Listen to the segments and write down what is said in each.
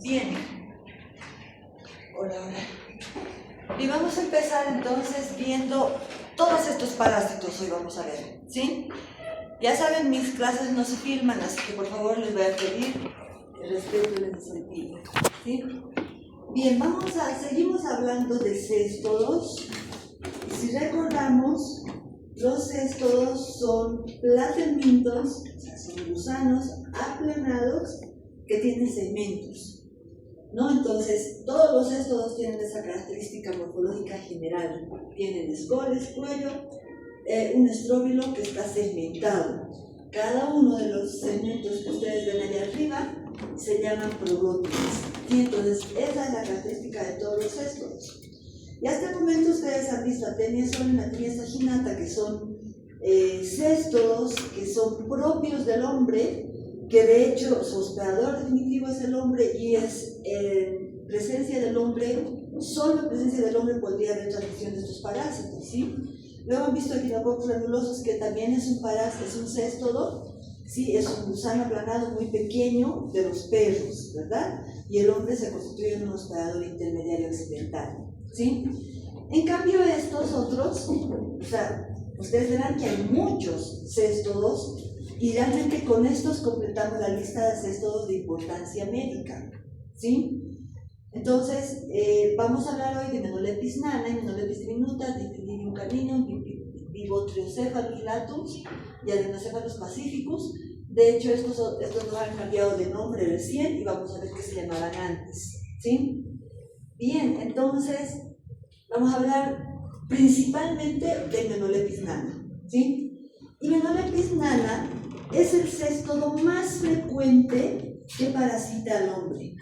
Bien. Hola. Y vamos a empezar entonces viendo todos estos parásitos. Hoy vamos a ver, ¿sí? Ya saben, mis clases no se filman, así que por favor les voy a pedir el respeto en ese sentido, ¿sí? Bien, seguimos hablando de céstodos. Y si recordamos, los céstodos son platemitos, o sea, son gusanos aplanados que tienen segmentos, ¿no? Entonces, todos los céstodos tienen esa característica morfológica general. Tienen escoles, cuello, un estróbilo que está segmentado. Cada uno de los segmentos que ustedes ven allá arriba se llaman proglótides. ¿Sí? Entonces, esa es la característica de todos los céstodos. Y hasta el momento ustedes han visto atenia sola y atenia saginata, que son céstodos que son propios del hombre, que de hecho su hospedador definitivo es el hombre y es presencia del hombre, solo en presencia del hombre podría haber transmisión de estos parásitos, ¿sí? Luego han visto Echinococcus granulosus, que también es un parásito, es un céstodo, ¿sí? Es un gusano aplanado muy pequeño de los perros, ¿verdad? Y el hombre se constituye en un hospedador intermediario accidental, ¿sí? En cambio estos otros, o sea, ustedes verán que hay muchos céstodos y realmente con estos completamos la lista de céstodos de importancia médica, ¿sí? Entonces, vamos a hablar hoy de Menolepis nana, Menolepis diminuta, Dipylidium caninum, Vivotriocephalus latus y Adenocephalus pacificus. De hecho, estos dos han cambiado de nombre recién y vamos a ver qué se llamaban antes, ¿sí? Bien, entonces, vamos a hablar principalmente de Menolepis nana, ¿sí? Y Menolepis nana es el céstodo más frecuente que parasita al hombre.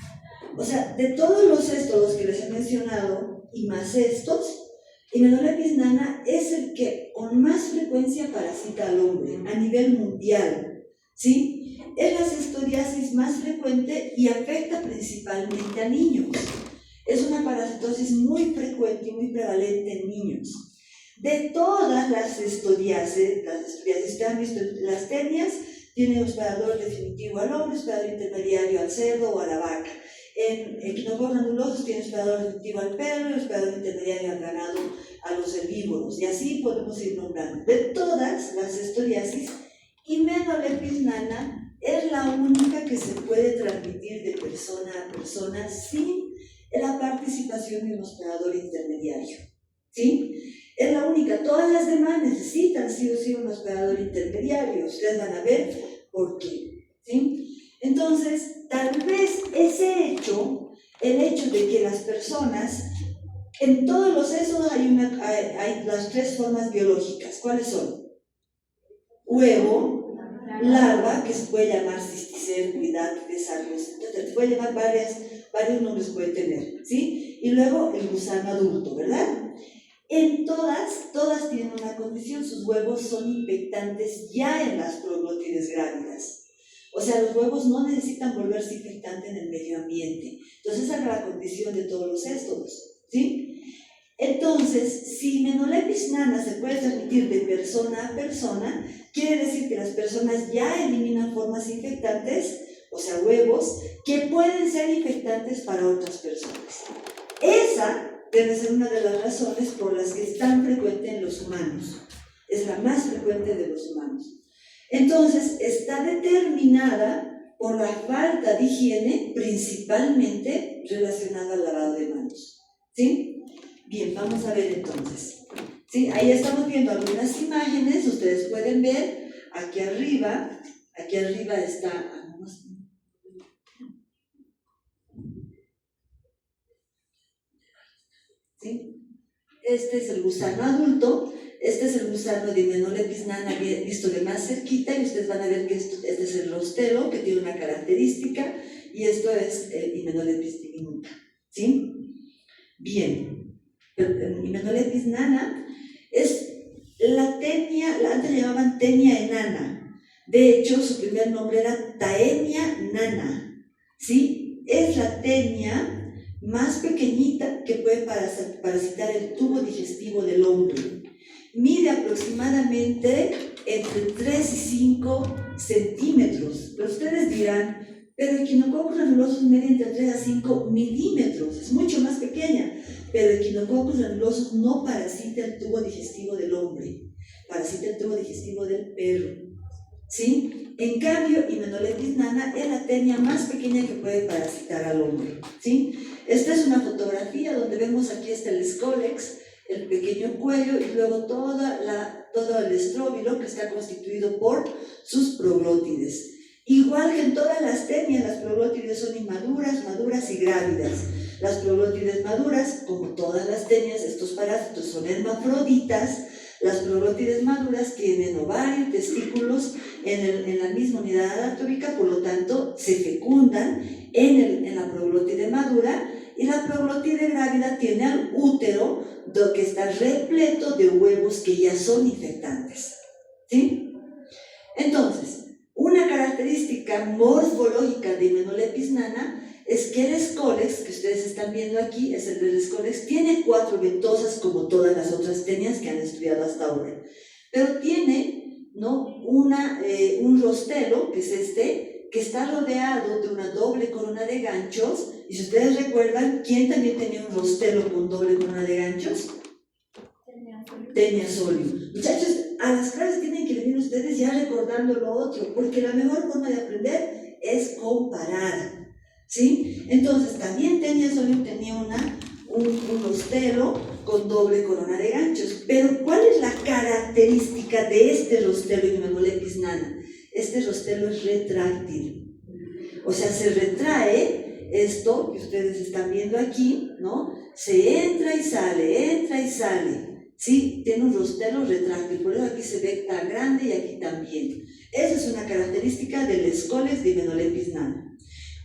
O sea, de todos los céstodos que les he mencionado, y más estos, Menolepis nana es el que con más frecuencia parasita al hombre a nivel mundial, ¿sí? Es la cestodiasis más frecuente y afecta principalmente a niños. Es una parasitosis muy frecuente y muy prevalente en niños. De todas las cestodiasis que han visto, las tenias tienen hospedador definitivo al hombre, hospedador intermediario al cerdo o a la vaca. En Echinococcus granulosus tiene hospedador definitivo al perro y hospedador intermediario al ganado, a los herbívoros, y así podemos ir nombrando. De todas las cestodiasis, Menolepis nana es la única que se puede transmitir de persona a persona sin la participación de un hospedador intermediario, ¿sí? Es la única. Todas las demás necesitan sí o sí un hospedador intermediario. Ustedes van a ver por qué, ¿sí? Entonces, tal vez ese hecho, el hecho de que las personas, en todos los céstodos hay las tres formas biológicas. ¿Cuáles son? Huevo, larva, que se puede llamar cisticerco, desarrollo, se puede llamar varios nombres puede tener, ¿sí? Y luego el gusano adulto, ¿verdad? En todas tienen una condición: sus huevos son infectantes ya en las proglótides grávidas. O sea, los huevos no necesitan volverse infectantes en el medio ambiente. Entonces, esa es la condición de todos los céstodos, ¿sí? Entonces, si Menolepis nana se puede transmitir de persona a persona, quiere decir que las personas ya eliminan formas infectantes, o sea, huevos, que pueden ser infectantes para otras personas. Esa debe ser una de las razones por las que es tan frecuente en los humanos. Es la más frecuente de los humanos. Entonces, está determinada por la falta de higiene, principalmente relacionada al lavado de manos, ¿sí? Bien, vamos a ver entonces, ¿sí? Ahí estamos viendo algunas imágenes. Ustedes pueden ver aquí arriba está, ¿sí? Este es el gusano adulto. Este es el gusano de Menolepis nana visto de más cerquita, y ustedes van a ver que este es el rostelo, que tiene una característica, y esto es Menolepis diminuta, ¿sí? Bien, Menolepis nana es la tenia, antes le llamaban tenia enana. De hecho, su primer nombre era Taenia nana, ¿sí? Es la tenia más pequeñita que puede parasitar el tubo digestivo del hombre. Mide aproximadamente entre 3 y 5 centímetros. Pero ustedes dirán, pero Echinococcus granulosus media entre 3 a 5 milímetros, es mucho más pequeña. Pero Echinococcus granulosus no parasita el tubo digestivo del hombre, parasita el tubo digestivo del perro, ¿sí? En cambio, Hymenoleucis nana es la tenia más pequeña que puede parasitar al hombre, ¿sí? Esta es una fotografía donde vemos aquí está el escólex, el pequeño cuello y luego todo el estróbilo que está constituido por sus proglótides. Igual que en todas las tenias, las proglótides son inmaduras, maduras y grávidas. Las proglótides maduras, como todas las tenias, estos parásitos son hermafroditas. Las proglótides maduras tienen ovario, testículos en la misma unidad anatómica, por lo tanto se fecundan en la proglótide madura, y la proglótide grávida tiene al útero que está repleto de huevos que ya son infectantes, ¿sí? Entonces, una característica morfológica de Hymenoleucis nana es que el escólex, que ustedes están viendo aquí, es el del escólex, tiene 4 ventosas como todas las otras tenias que han estudiado hasta ahora, pero tiene, ¿no?, un rostelo, que es este, que está rodeado de una doble corona de ganchos. Y si ustedes recuerdan, ¿quién también tenía un rostelo con doble corona de ganchos? Tenia solium. Muchachos, a las clases tienen que venir ustedes ya recordando lo otro, porque la mejor forma de aprender es comparar, ¿sí? Entonces, también Tenia solium tenía un rostelo con doble corona de ganchos. Pero, ¿cuál es la característica de este rostelo en Hymenoleucis nana? Este rostelo es retráctil, o sea, se retrae esto que ustedes están viendo aquí, ¿no? Se entra y sale, ¿sí? Tiene un rostelo retráctil, por eso aquí se ve tan grande y aquí también. Esa es una característica del escólex de Hymenoleucis nana.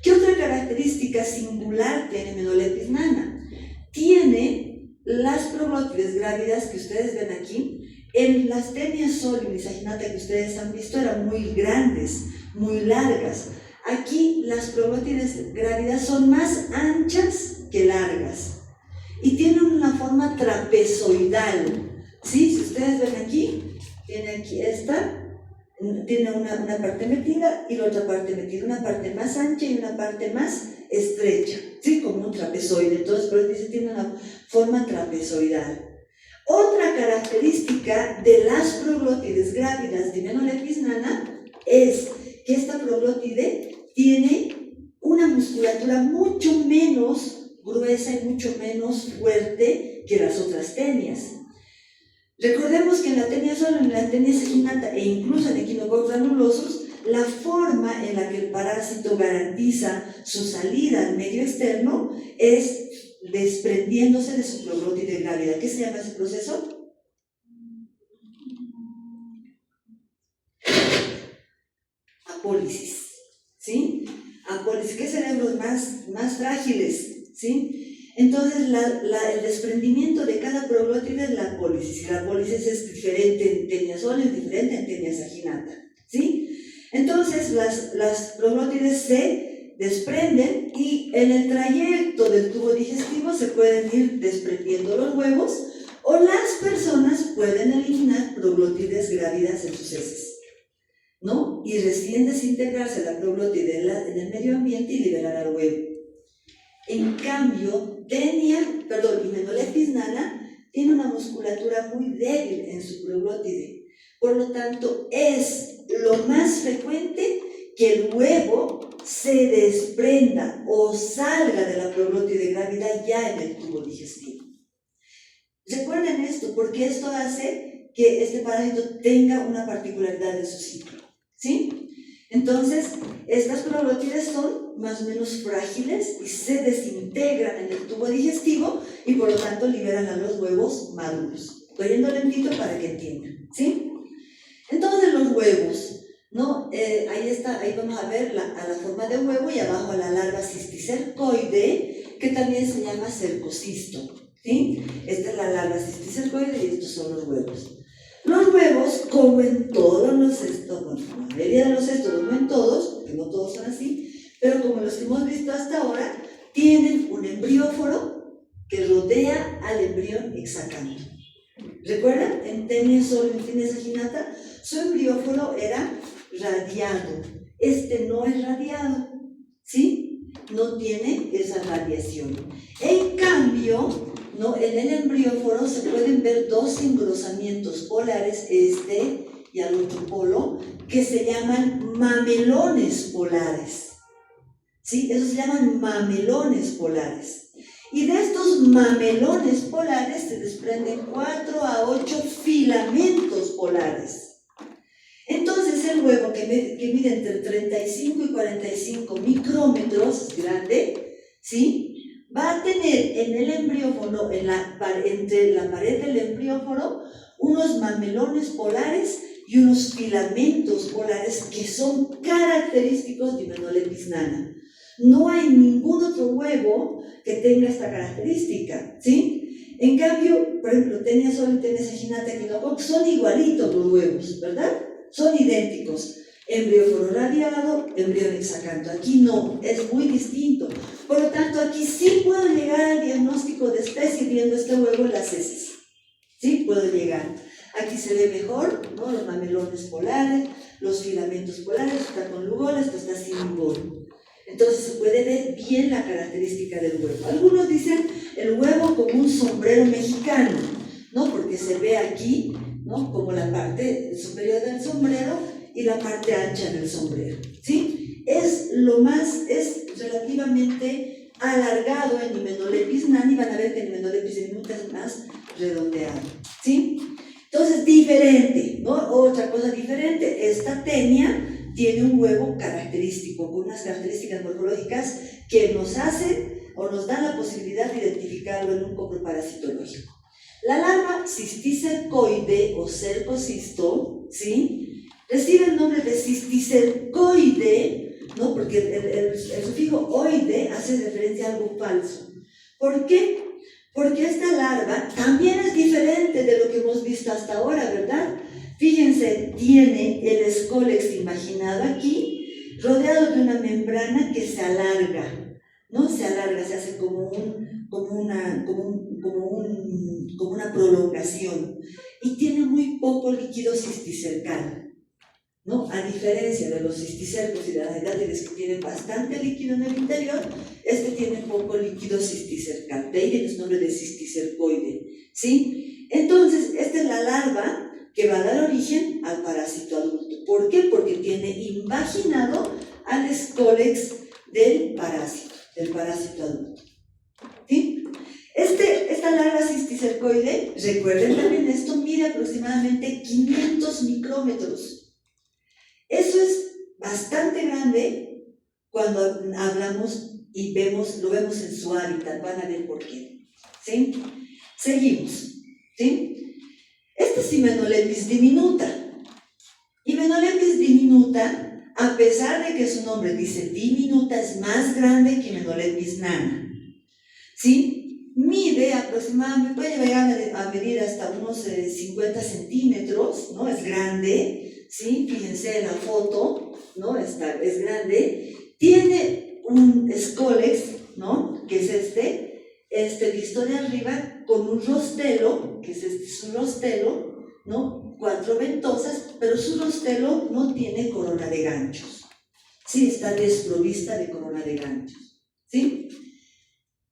¿Qué otra característica singular tiene Hymenoleucis nana? Tiene las proglótides grávidas que ustedes ven aquí. En las tenias solium y saginata que ustedes han visto eran muy grandes, muy largas. Aquí las proglótides grávidas son más anchas que largas y tienen una forma trapezoidal, ¿sí? Si ustedes ven aquí, tiene aquí esta, tiene una parte metida y la otra parte metida, una parte más ancha y una parte más estrecha, ¿sí? Como un trapezoide. Entonces, por eso dice, tiene una forma trapezoidal. Otra característica de las proglótides grávidas de Hymenoleucis nana es que esta proglótide tiene una musculatura mucho menos gruesa y mucho menos fuerte que las otras tenias. Recordemos que en la tenia solium, en la tenia saginata e incluso en Echinococcus granulosus, la forma en la que el parásito garantiza su salida al medio externo es desprendiéndose de su proglótide grávida. ¿Qué se llama ese proceso? Apólisis, ¿sí? Apólisis. ¿Qué cerebros más frágiles? ¿Sí? Entonces, el desprendimiento de cada proglótide es la apólisis. Y la apólisis es diferente en tenia solium, es diferente en tenia saginata, ¿sí? Entonces, las proglótides se desprenden y en el trayecto del tubo digestivo se pueden ir desprendiendo los huevos, o las personas pueden eliminar proglótides grávidas en sus heces, ¿no? Y recién desintegrarse la proglótide en el medio ambiente y liberar al huevo. En cambio, Hymenoleucis nana tiene una musculatura muy débil en su proglótide, por lo tanto es lo más frecuente que el huevo se desprenda o salga de la proglótide grávida ya en el tubo digestivo. Recuerden esto, porque esto hace que este parásito tenga una particularidad en su ciclo, ¿sí? Entonces, estas proglótides son más o menos frágiles y se desintegran en el tubo digestivo y por lo tanto liberan a los huevos maduros. Estoy yendo lentito para que entiendan, ¿sí? Entonces, los huevos, ¿no? Ahí vamos a ver a la forma de huevo y abajo a la larva cisticercoide, que también se llama cercocisto, ¿sí? Esta es la larva cisticercoide y estos son los huevos. Los huevos, como en todos los cestos, bueno, la mayoría de los cestos, no en todos, porque no todos son así, pero como los que hemos visto hasta ahora, tienen un embrióforo que rodea al embrión hexacanto. ¿Recuerdan? En tenia solium y tenia saginata, su embrióforo era radiado. Este no es radiado, ¿sí? No tiene esa radiación. En cambio, ¿no? En el embrióforo se pueden ver dos engrosamientos polares, este y al otro polo, que se llaman mamelones polares. ¿Sí? Esos se llaman mamelones polares. Y de estos mamelones polares se desprenden 4 a 8 filamentos polares. Entonces el huevo que mide entre 35 y 45 micrómetros, es grande, ¿sí? Va a tener en el embrióforo, entre la pared del embrióforo, unos mamelones polares y unos filamentos polares que son característicos de Hymenolepis nana. No hay ningún otro huevo que tenga esta característica, ¿sí? En cambio, por ejemplo, Taenia sol y Taenia saginata echinococcus son igualitos los huevos, ¿verdad? Son idénticos. Embrióforo radiado, embrión hexacanto. Aquí no, es muy distinto. Por lo tanto, aquí sí puedo llegar al diagnóstico de especie viendo este huevo en las heces. Sí, puedo llegar. Aquí se ve mejor, ¿no? Los mamelones polares, los filamentos polares, esto está con lugol, esto está sin lugol. Entonces se puede ver bien la característica del huevo. Algunos dicen el huevo como un sombrero mexicano, ¿no? Porque se ve aquí, ¿no? Como la parte superior del sombrero y la parte ancha del sombrero, ¿sí? Es relativamente alargado en Hymenolepis nana y van a ver que en Hymenolepis diminuta es más redondeado, ¿sí? Entonces, diferente, ¿no? Otra cosa diferente, esta Taenia tiene un huevo característico, con unas características morfológicas que nos hacen o nos dan la posibilidad de identificarlo en un coproparasitológico. La larva cisticercoide o cercocisto, ¿sí? Recibe el nombre de cisticercoide, ¿no? Porque el sufijo oide hace referencia a algo falso. ¿Por qué? Porque esta larva también es diferente de lo que hemos visto hasta ahora, ¿verdad? Fíjense, tiene el escólex imaginado aquí, rodeado de una membrana que se alarga, ¿no? Se alarga, se hace como una prolongación y tiene muy poco líquido cisticercal, ¿no? A diferencia de los cisticercos y de las hidátides que tienen bastante líquido en el interior, este tiene poco líquido cisticercal, de ahí viene su nombre de cisticercoide, ¿sí? Entonces, esta es la larva que va a dar origen al parásito adulto. ¿Por qué? Porque tiene invaginado al escólex del parásito adulto, ¿sí? Esta larva cisticercoide, recuerden también esto, mide aproximadamente 500 micrómetros. Eso es bastante grande cuando hablamos y lo vemos en su hábitat, van a ver por qué, ¿sí? Seguimos, ¿sí? Esta es Hymenolepis diminuta. Hymenolepis diminuta, a pesar de que su nombre dice diminuta, es más grande que Hymenolepis nana, ¿sí? Mide aproximadamente, puede llegar a medir hasta unos 50 centímetros, ¿no? Es grande, ¿sí? Fíjense en la foto, ¿no? Es grande. Tiene un escólex, ¿no? Que es visto de arriba, con un rostelo, que es un rostelo, ¿no? 4 ventosas, pero su rostelo no tiene corona de ganchos. Sí, está desprovista de corona de ganchos, ¿sí?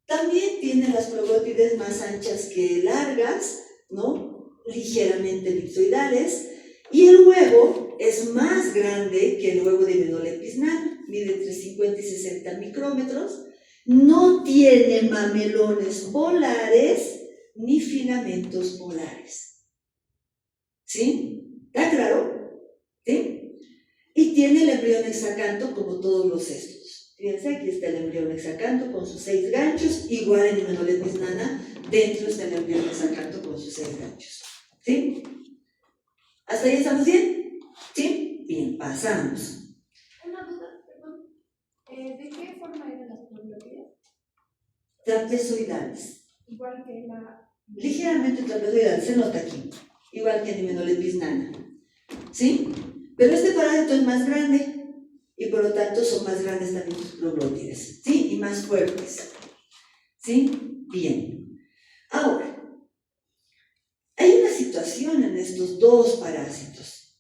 También tiene las probótides más anchas que largas, ¿no? Ligeramente elipsoidales, y el huevo es más grande que el huevo de Hymenolepis nana, mide entre 50 y 60 micrómetros, no tiene mamelones polares ni filamentos polares, ¿sí? ¿Está claro? ¿Sí? Y tiene el embrión hexacanto como todos los cestos. Fíjense, aquí está el embrión hexacanto con sus 6 ganchos, igual en Hymenolepis nana, dentro está el embrión hexacanto con sus 6 ganchos, ¿sí? ¿Hasta ahí estamos bien? ¿Sí? Bien, pasamos. Una duda, perdón. ¿De qué forma eran las probótides? Trapezoidales. Igual que la... Ligeramente trapezoidales, se nota aquí, igual que en Hymenolepis nana, ¿sí? Pero este parásito es más grande y por lo tanto son más grandes también sus probótides, ¿sí? Y más fuertes, ¿sí? Bien. Ahora, hay una situación en estos dos parásitos.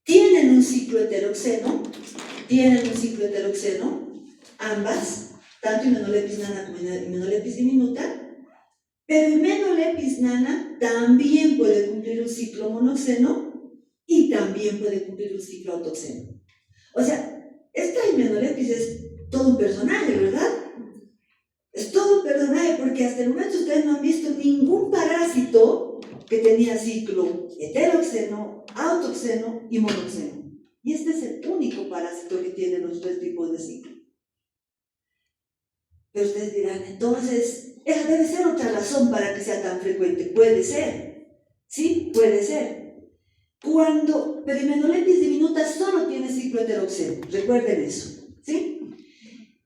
tienen un ciclo heteroxeno, ambas, tanto Hymenollepis nana como Hymenollepis diminuta, pero Hymenollepis nana también puede cumplir un ciclo monoxeno y también puede cumplir un ciclo autoxeno. O sea, esta Hymenollepis es todo un personaje, ¿verdad? Es todo un personaje porque hasta el momento ustedes no han visto ningún parásito que tenía ciclo heteroxeno, autoxeno y monoxeno. Y este es el único parásito que tiene los tres tipos de ciclo. Pero ustedes dirán, entonces, esa debe ser otra razón para que sea tan frecuente. Puede ser, ¿sí? Puede ser. Pero Hymenollepis diminuta solo tiene ciclo heteroxeno, recuerden eso, ¿sí?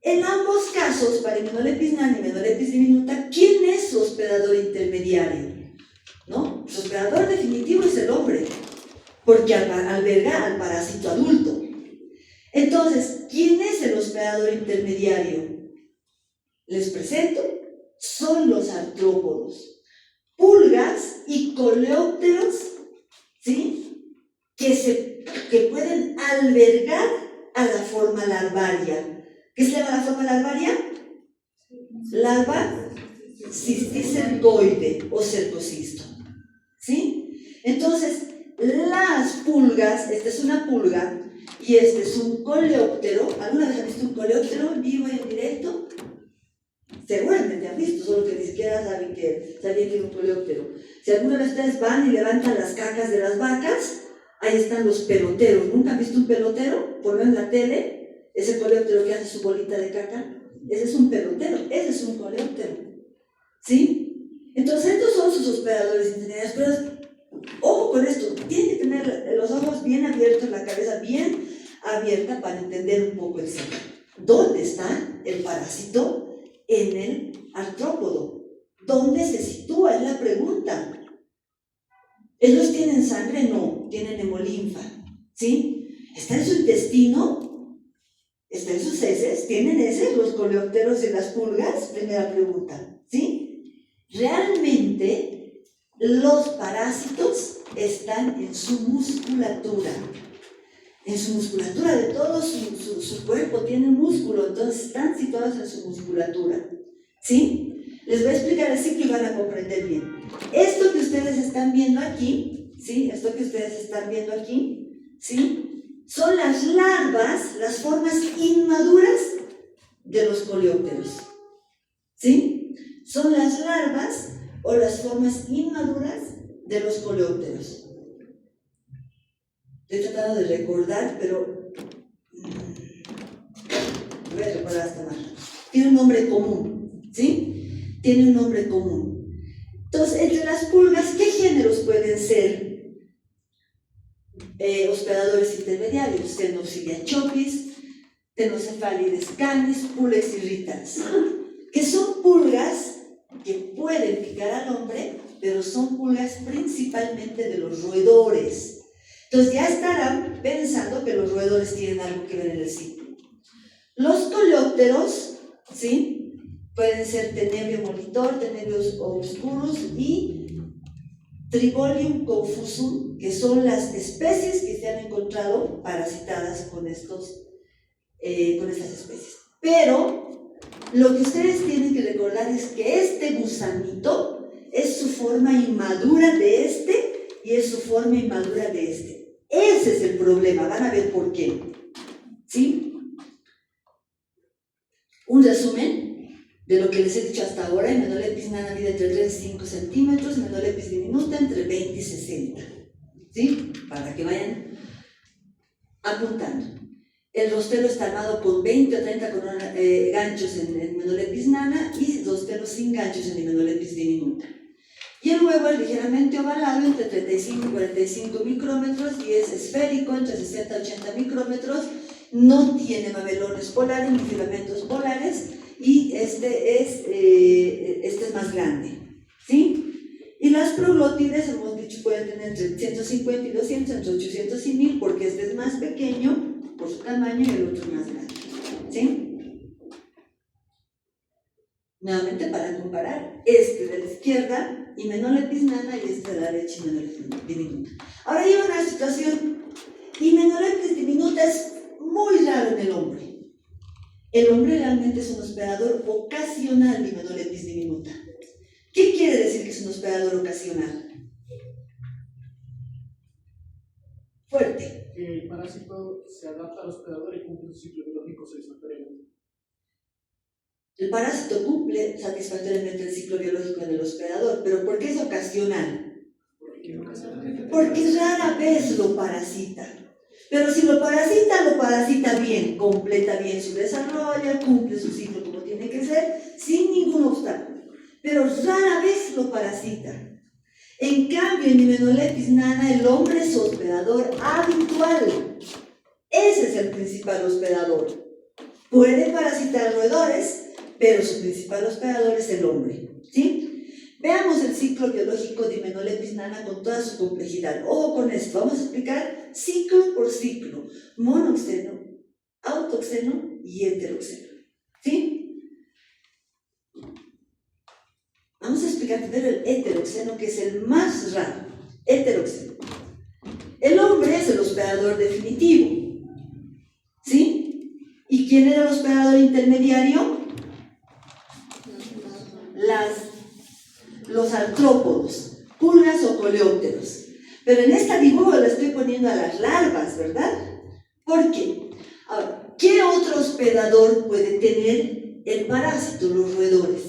En ambos casos, para Hymenollepis nana y Hymenollepis diminuta, ¿quién es su hospedador intermediario? ¿No? Su hospedador definitivo es el hombre, porque alberga al parásito adulto. Entonces, ¿quién es el hospedador intermediario? Les presento, son los artrópodos, pulgas y coleópteros, ¿sí? Que pueden albergar a la forma larvaria. ¿Qué se llama la forma larvaria? Larva cisticercoide o cercocisto, ¿sí? Entonces, las pulgas, esta es una pulga y este es un coleóptero. ¿Alguna vez han visto un coleóptero en vivo y en directo? Seguramente han visto, solo que ni siquiera sabían que era un coleóptero. Si alguna vez ustedes van y levantan las cacas de las vacas, ahí están los peloteros. ¿Nunca han visto un pelotero? Por lo en la tele, ese coleóptero que hace su bolita de caca, ese es un pelotero, ese es un coleóptero, ¿sí? Entonces estos son sus hospedadores intermediarios, pero ojo con esto, tienen que tener los ojos bien abiertos, la cabeza bien abierta para entender un poco el ciclo. ¿Dónde está el parásito en el artrópodo? ¿Dónde se sitúa? Es la pregunta. ¿Ellos tienen sangre? No, tienen hemolinfa, ¿sí? ¿Está en su intestino? ¿Está en sus heces? ¿Tienen heces los coleópteros y las pulgas? Primera pregunta, ¿sí? Realmente los parásitos están en su musculatura. En su musculatura de todo su cuerpo tiene músculo, entonces están situados en su musculatura, ¿sí? Les voy a explicar el ciclo y van a comprender bien. Esto que ustedes están viendo aquí, ¿sí? Esto que ustedes están viendo aquí, ¿sí? Son las larvas, las formas inmaduras de los coleópteros, ¿sí? Son las larvas o las formas inmaduras de los coleópteros. Estoy tratando de recordar, pero voy a recordar hasta más. Tiene un nombre común, ¿sí? Tiene un nombre común. Entonces, entre las pulgas, ¿qué géneros pueden ser hospedadores intermediarios? Xenopsidia chopis, Ctenocephalides canis, Pulex irritans, que son pulgas que pueden picar al hombre, pero son pulgas principalmente de los roedores. Entonces ya estarán pensando que los roedores tienen algo que ver en el ciclo. Los coleópteros, ¿sí? Pueden ser Tenebrio molitor, Tenebrios obscurus y Tribolium confusum, que son las especies que se han encontrado parasitadas con estas especies. Pero lo que ustedes tienen que recordar es que este gusanito es su forma inmadura de este y es su forma inmadura de este. Ese es el problema, van a ver por qué, ¿sí? Un resumen de lo que les he dicho hasta ahora. Hymenollepis nana mide entre 3 y 5 centímetros, Hymenollepis diminuta entre 20 y 60, ¿sí? Para que vayan apuntando. El rostelo está armado con 20 o 30 ganchos en Hymenollepis nana y rostelo sin ganchos en Hymenollepis diminuta. Y el huevo es ligeramente ovalado, entre 35 y 45 micrómetros, y es esférico, entre 60 y 80 micrómetros. No tiene mamelones polares ni filamentos polares, y este es más grande, ¿sí? Y las proglótides, hemos dicho, pueden tener entre 150 y 200, entre 800 y 1000, porque este es más pequeño por su tamaño y el otro es más grande, ¿sí? Nuevamente, para comparar, este de la izquierda, Hymenollepis nana, y este de la derecha, Hymenollepis diminuta. Ahora hay una situación Hymenopteris diminuta es muy raro en el hombre. El hombre realmente es un hospedador ocasional de Hymenopteris diminuta. ¿Qué quiere decir que es un hospedador ocasional? Fuerte. Que el parásito se adapta al hospedador y cumple su ciclo biológico satisfactoriamente. El parásito cumple satisfactoriamente el ciclo biológico en el hospedador, pero ¿por qué es ocasional? Porque rara vez lo parasita. Pero si lo parasita bien, completa bien su desarrollo, cumple su ciclo como tiene que ser, sin ningún obstáculo. Pero rara vez lo parasita. En cambio, en Hymenopteris nana, el hombre es hospedador habitual. Ese es el principal hospedador. Puede parasitar roedores, pero su principal hospedador es el hombre. ¿Sí? Veamos el ciclo biológico de Hymenopteris nana con toda su complejidad. Ojo con esto, vamos a explicar ciclo por ciclo. Monoxeno, autoxeno y heteroxeno. ¿Sí? Vamos a explicar primero el heteroxeno, que es el más raro. Heteroxeno. El hombre es el hospedador definitivo. ¿Sí? ¿Y quién era el hospedador intermediario? Los artrópodos, pulgas o coleópteros. Pero en esta dibujo le estoy poniendo a las larvas, ¿verdad? ¿Por qué? Ahora, ¿qué otro hospedador puede tener el parásito? Los roedores.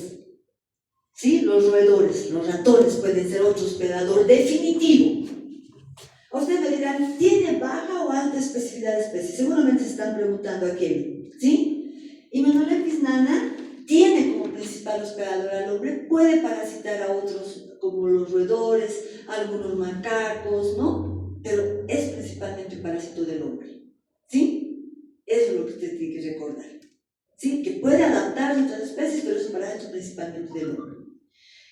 ¿Sí? Los roedores, los ratones pueden ser otro hospedador definitivo. Ustedes me dirán, ¿tiene baja o alta especificidad de especie? Seguramente se están preguntando aquello. ¿Sí? Hymenopteris nana tiene como principal hospedador al hombre, puede parasitar a otros como los roedores, algunos macacos, ¿no? Pero es principalmente un parásito del hombre. ¿Sí? Eso es lo que usted tiene que recordar. ¿Sí? Que puede adaptarse a otras especies, pero es un parásito principalmente del hombre.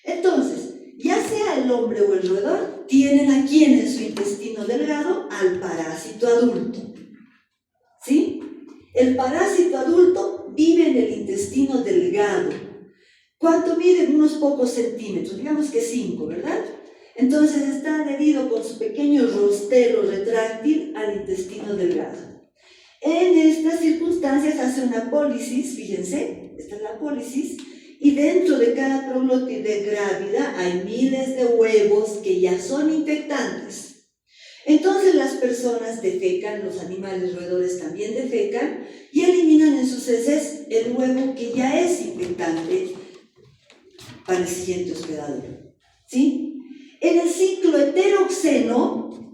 Entonces, ya sea el hombre o el roedor, tienen aquí en su intestino delgado al parásito adulto. ¿Sí? El parásito adulto vive en el intestino delgado. ¿Cuánto mide? Unos pocos centímetros, digamos que 5, ¿verdad? Entonces está adherido con su pequeño rostero retráctil al intestino delgado. En estas circunstancias hace una pólisis, fíjense, esta es la pólisis, y dentro de cada proglótide grávida hay miles de huevos que ya son infectantes. Entonces las personas defecan, los animales roedores también defecan y eliminan en sus heces el huevo que ya es infectante para el siguiente hospedador. ¿Sí? En el ciclo heteroxeno,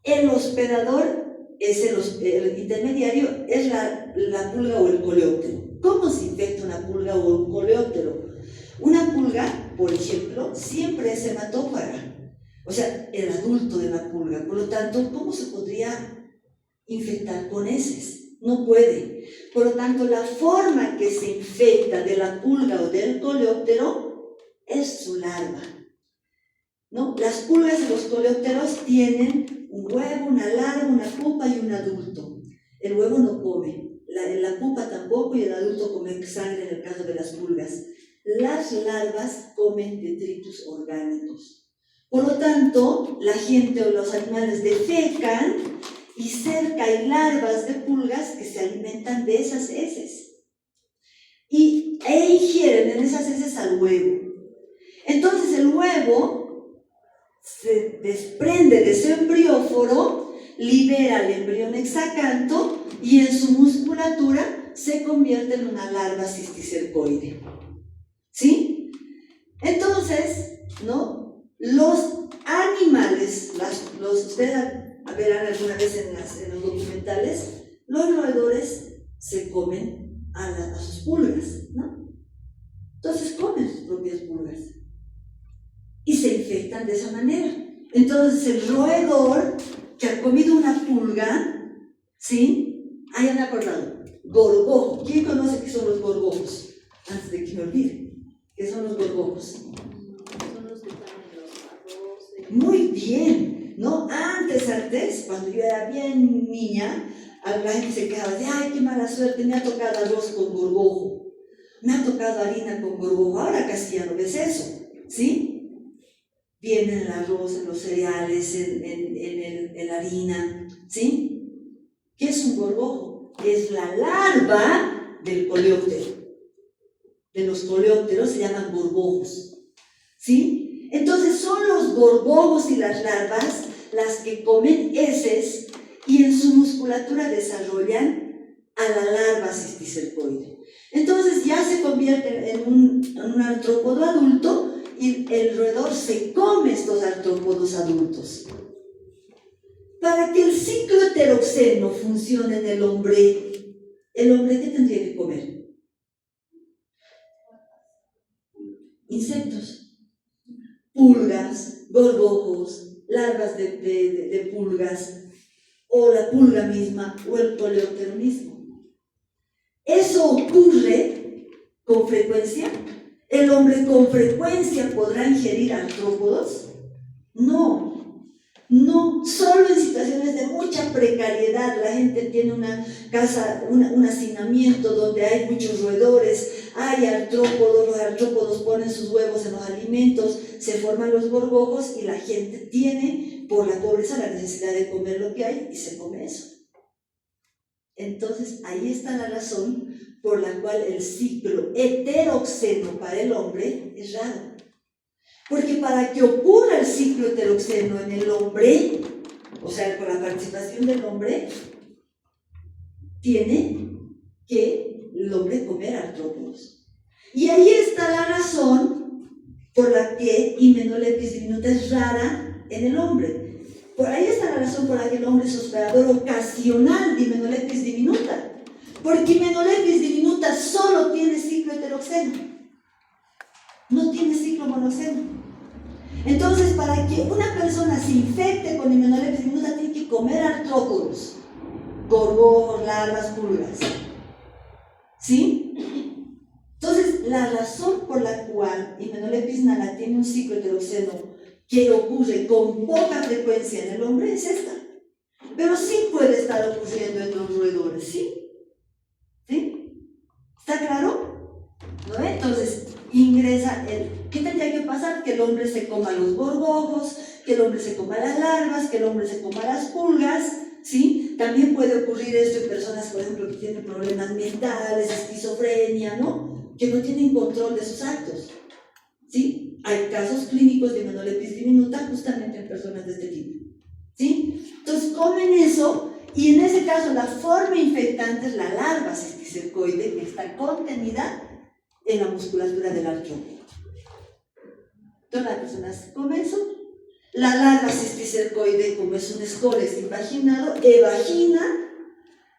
el hospedador es el intermediario, es la pulga o el coleóptero. ¿Cómo se infecta una pulga o un coleóptero? Una pulga, por ejemplo, siempre es hematófaga, o sea, el adulto de la pulga. Por lo tanto, ¿cómo se podría infectar con heces? No puede. Por lo tanto, la forma que se infecta de la pulga o del coleóptero es su larva, ¿no? Las pulgas y los coleópteros tienen un huevo, una larva, una pupa y un adulto. El huevo no come. La pupa tampoco y el adulto come sangre en el caso de las pulgas. Las larvas comen detritus orgánicos. Por lo tanto, la gente o los animales defecan y cerca hay larvas de pulgas que se alimentan de esas heces e ingieren en esas heces al huevo. Entonces el huevo se desprende de su embrióforo, libera el embrión hexacanto y en su musculatura se convierte en una larva cisticercoide. ¿Sí? Entonces, ¿no? Los animales, ustedes verán alguna vez en los documentales, los roedores se comen a sus pulgas, ¿no? Entonces comen sus propias pulgas y se infectan de esa manera. Entonces el roedor que ha comido una pulga, ¿sí? Hayan acordado, gorgojo. ¿Quién conoce qué son los gorgojos? Antes de que me olvide, ¿qué son los gorgojos? Son los que están en los arroces. Muy bien, ¿no? Antes, cuando yo era bien niña, la gente se quejaba de, ay, qué mala suerte, me ha tocado arroz con gorgojo, me ha tocado harina con gorgojo. Ahora casi ya no ves eso, ¿sí? Viene en el arroz, en los cereales, en la harina, ¿sí? ¿Qué es un gorgojo? Es la larva del coleóptero. De los coleópteros se llaman gorgojos, ¿sí? Entonces son los gorgojos y las larvas las que comen heces y en su musculatura desarrollan a la larva cisticercoide. Entonces ya se convierte en un artrópodo adulto y el roedor se come estos artrópodos adultos. Para que el ciclo heteroxeno funcione en el hombre ¿qué tendría que comer? Insectos, pulgas, gorgojos, larvas de pulgas, o la pulga misma, o el coleóptero mismo. ¿Eso ocurre con frecuencia? ¿El hombre con frecuencia podrá ingerir artrópodos? No, solo en situaciones de mucha precariedad. La gente tiene una casa, un hacinamiento donde hay muchos roedores, hay artrópodos, los artrópodos ponen sus huevos en los alimentos, se forman los gorgojos y la gente tiene, por la pobreza, la necesidad de comer lo que hay y se come eso. Entonces, ahí está la razón por la cual el ciclo heteroxeno para el hombre es raro. Porque para que ocurra el ciclo heteroxeno en el hombre, o sea, con la participación del hombre, tiene que el hombre comer artrópodos. Y ahí está la razón por la que Hymenoleucus diminuta es rara en el hombre. Por ahí está la razón por la que el hombre es hospedador ocasional de Hymenoleucus diminuta. Porque Hymenoleucus diminuta solo tiene ciclo heteroxeno, no tiene ciclo monoxeno. Entonces, para que una persona se infecte con Hymenoleucus diminuta, tiene que comer artrópodos, gorgojos, larvas, pulgas. ¿Sí? Entonces, la razón por la cual Hymenoleucus nana tiene un ciclo heteroxeno que ocurre con poca frecuencia en el hombre es esta. Pero sí puede estar ocurriendo en los roedores, ¿sí? ¿Sí? ¿Está claro? ¿No? Entonces, ingresa ¿qué tendría que pasar? Que el hombre se coma los gorgojos, que el hombre se coma las larvas, que el hombre se coma las pulgas, ¿sí? También puede ocurrir esto en personas, por ejemplo, que tienen problemas mentales, esquizofrenia, ¿no? Que no tienen control de sus actos, ¿sí? Hay casos clínicos de Hymenoleucus diminuta justamente en personas de este tipo, ¿sí? Entonces comen eso y en ese caso la forma infectante es la larva cisticercoide que está contenida en la musculatura del artrópodo. Entonces las personas comen eso. La larva cisticercoide, como es un escólex invaginado, evagina,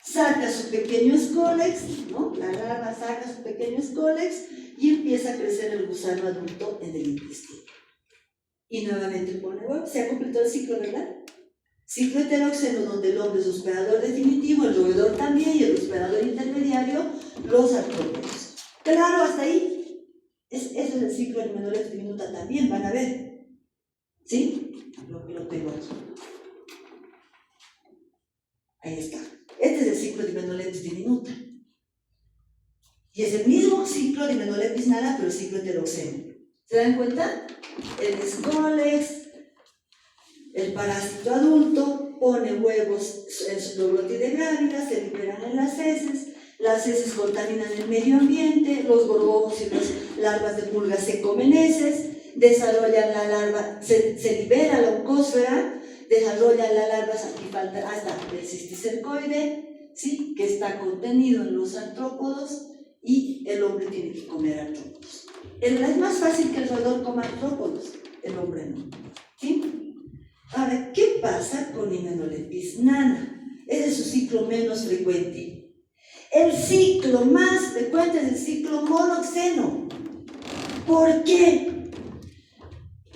saca su pequeño escólex, ¿no? La larva saca su pequeño escólex y empieza a crecer el gusano adulto en el intestino. Y nuevamente pone huevo. Se ha completado el ciclo, ¿verdad? Ciclo heteroxeno donde el hombre es hospedador definitivo, el roedor también y el hospedador intermediario, los artrópodos. ¿Claro hasta ahí? Ese es el ciclo de Hymenoleucus diminuta también, van a ver. ¿Sí? Lo tengo aquí. Ahí está. Este es el ciclo de Hymenoleucus diminuta. Y es el mismo ciclo de Hymenoleucus nana, pero el ciclo heteroxeno. ¿Se dan cuenta? El escólex, el parásito adulto, pone huevos en su glotides grávida, se liberan en las heces contaminan el medio ambiente, los gorgojos y las larvas de pulgas se comen heces, desarrollan la larva, se libera la oncósfera, desarrollan la larva, aquí falta hasta el cisticercoide, ¿sí? Que está contenido en los artrópodos y el hombre tiene que comer artrópodos. Es más fácil que el roedor coma artrópodos, el hombre no, ¿sí? Ahora, ¿qué pasa con Hymenoleucus nana? Ese es su ciclo menos frecuente. El ciclo más frecuente es el ciclo monoxeno. ¿Por qué?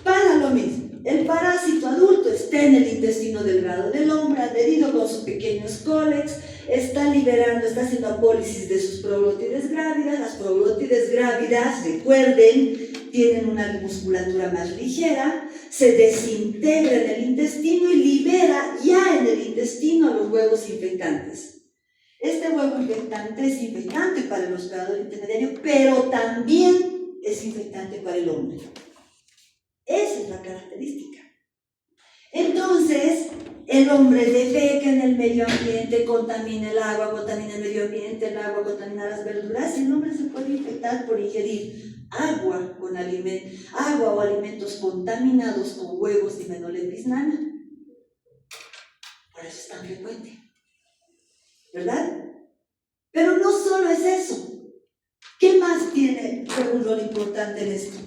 Para lo mismo. El parásito adulto está en el intestino delgado del hombre, adherido con su pequeño escólex, está liberando, está haciendo apólisis de sus proglótides grávidas. Las proglótides grávidas, recuerden, tienen una musculatura más ligera, se desintegra en el intestino y libera ya en el intestino los huevos infectantes. Este huevo infectante es infectante para el hospedador intermediario, pero también es infectante para el hombre. Esa es la característica. Entonces, El hombre defeca en el medio ambiente, contamina el agua, contamina el medio ambiente, el agua contamina las verduras, y el hombre se puede infectar por ingerir agua o alimentos contaminados con huevos de Hymenolepis nana. Por eso es tan frecuente, ¿verdad? Pero no solo es eso. ¿Qué más tiene un rol importante en esto?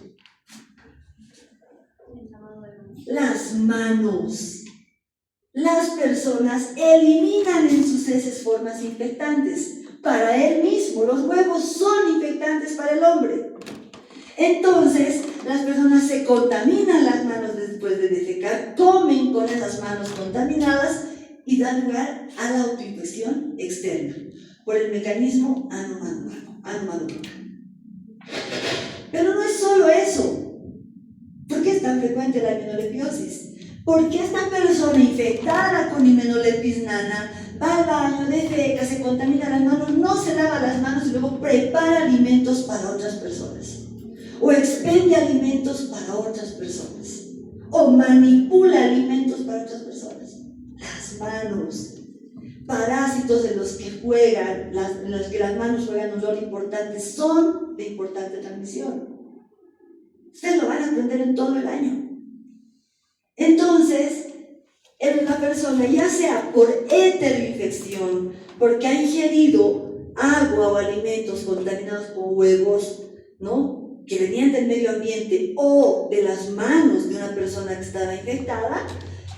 Las manos. Las personas eliminan en sus heces formas infectantes. Para él mismo, los huevos son infectantes para el hombre. Entonces, las personas se contaminan las manos después de defecar, comen con esas manos contaminadas y dan lugar a la autoinfección externa por el mecanismo ano-mano-boca. Pero no es solo eso. ¿Por qué es tan frecuente la hymenolepiosis? Porque esta persona infectada con Hymenolepis nana va al baño, defeca, se contamina las manos, no se lava las manos y luego prepara alimentos para otras personas, o expende alimentos para otras personas, o manipula alimentos para otras personas. Las manos, parásitos de los que juegan, en los que las manos juegan un rol importante, son de importante transmisión. Ustedes lo van a aprender en todo el año. Entonces, la persona, ya sea por heteroinfección, porque ha ingerido agua o alimentos contaminados con huevos, ¿no?, que venían del medio ambiente, o de las manos de una persona que estaba infectada,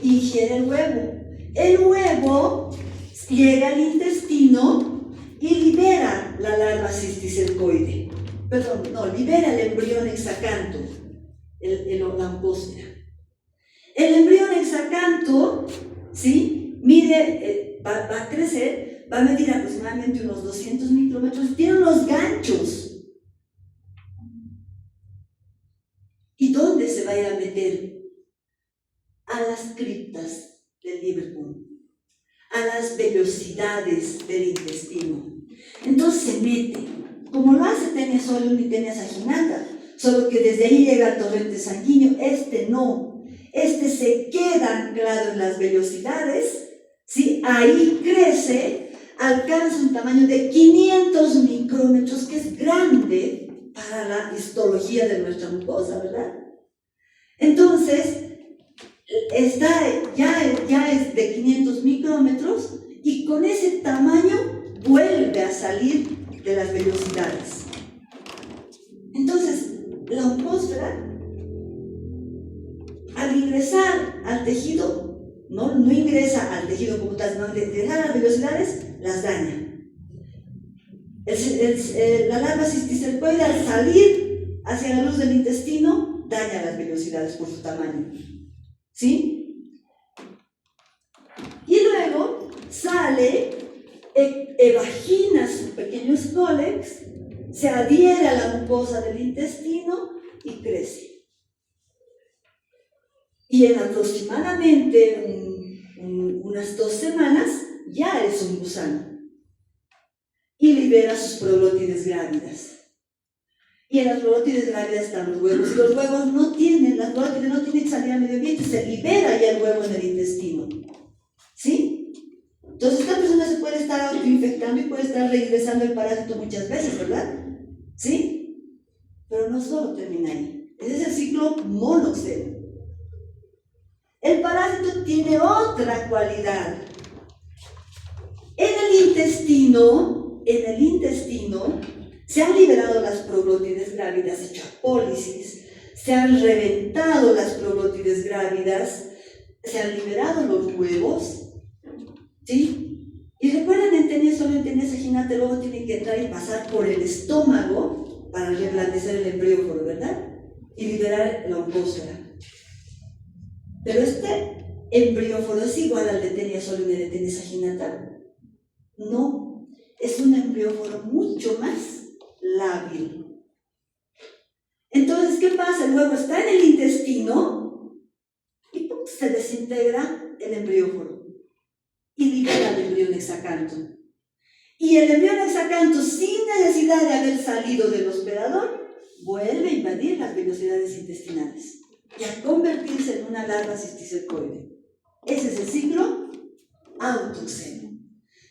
ingiere el huevo. El huevo llega al intestino y libera la larva cisticercoide. Libera el embrión hexacanto, la oncósfera. El embrión hexacanto, ¿sí?, va a crecer, va a medir aproximadamente unos 200 micrómetros, tiene unos ganchos. ¿Y dónde se va a ir a meter? A las criptas del Liverpool, a las vellosidades del intestino. Entonces se mete, como lo hace Taenia solium y Taenia saginata, solo que desde ahí llega al torrente sanguíneo. No. Se queda anclado en las vellosidades, ¿sí? Ahí crece, alcanza un tamaño de 500 micrómetros, que es grande para la histología de nuestra mucosa, ¿verdad? Entonces, ya es de 500 micrómetros, y con ese tamaño vuelve a salir de las vellosidades. Entonces, la oncósfera, al ingresar al tejido, no ingresa al tejido como tal, sino al ingresar a las velocidades, las daña. La larva cisticercoide, al salir hacia la luz del intestino, daña las velocidades por su tamaño, ¿sí? Y luego sale, evagina sus pequeños cólex, se adhiere a la mucosa del intestino y crece. Y en aproximadamente unas 2 semanas ya es un gusano y libera sus proglótides grávidas. Y en las proglótides grávidas están los huevos, y los huevos las proglótides no tienen que salir al medio ambiente, se libera ya el huevo en el intestino, ¿sí? Entonces esta persona se puede estar autoinfectando y puede estar reingresando el parásito muchas veces, ¿verdad? ¿Sí? Pero no solo termina ahí, ese es el ciclo monoxeno. El parásito tiene otra cualidad. En el intestino se han liberado las proglótides grávidas, hecho apólisis, se han reventado las proglótides grávidas, se han liberado los huevos, ¿sí? Y recuerden, en Taenia solium, en Taenia saginata, luego tienen que entrar y pasar por el estómago para reblandecer el embrióforo, ¿verdad? Y liberar la oncósfera. Pero este embrióforo es igual al de Taenia solium y de Taenia saginata. No, es un embrióforo mucho más lábil. Entonces, ¿qué pasa? El huevo está en el intestino y se desintegra el embrióforo y libera el embrión hexacanto. Y el embrión hexacanto, sin necesidad de haber salido del hospedador, vuelve a invadir las velocidades intestinales y a convertirse en una larva cisticercoide. Ese es el ciclo autoxeno,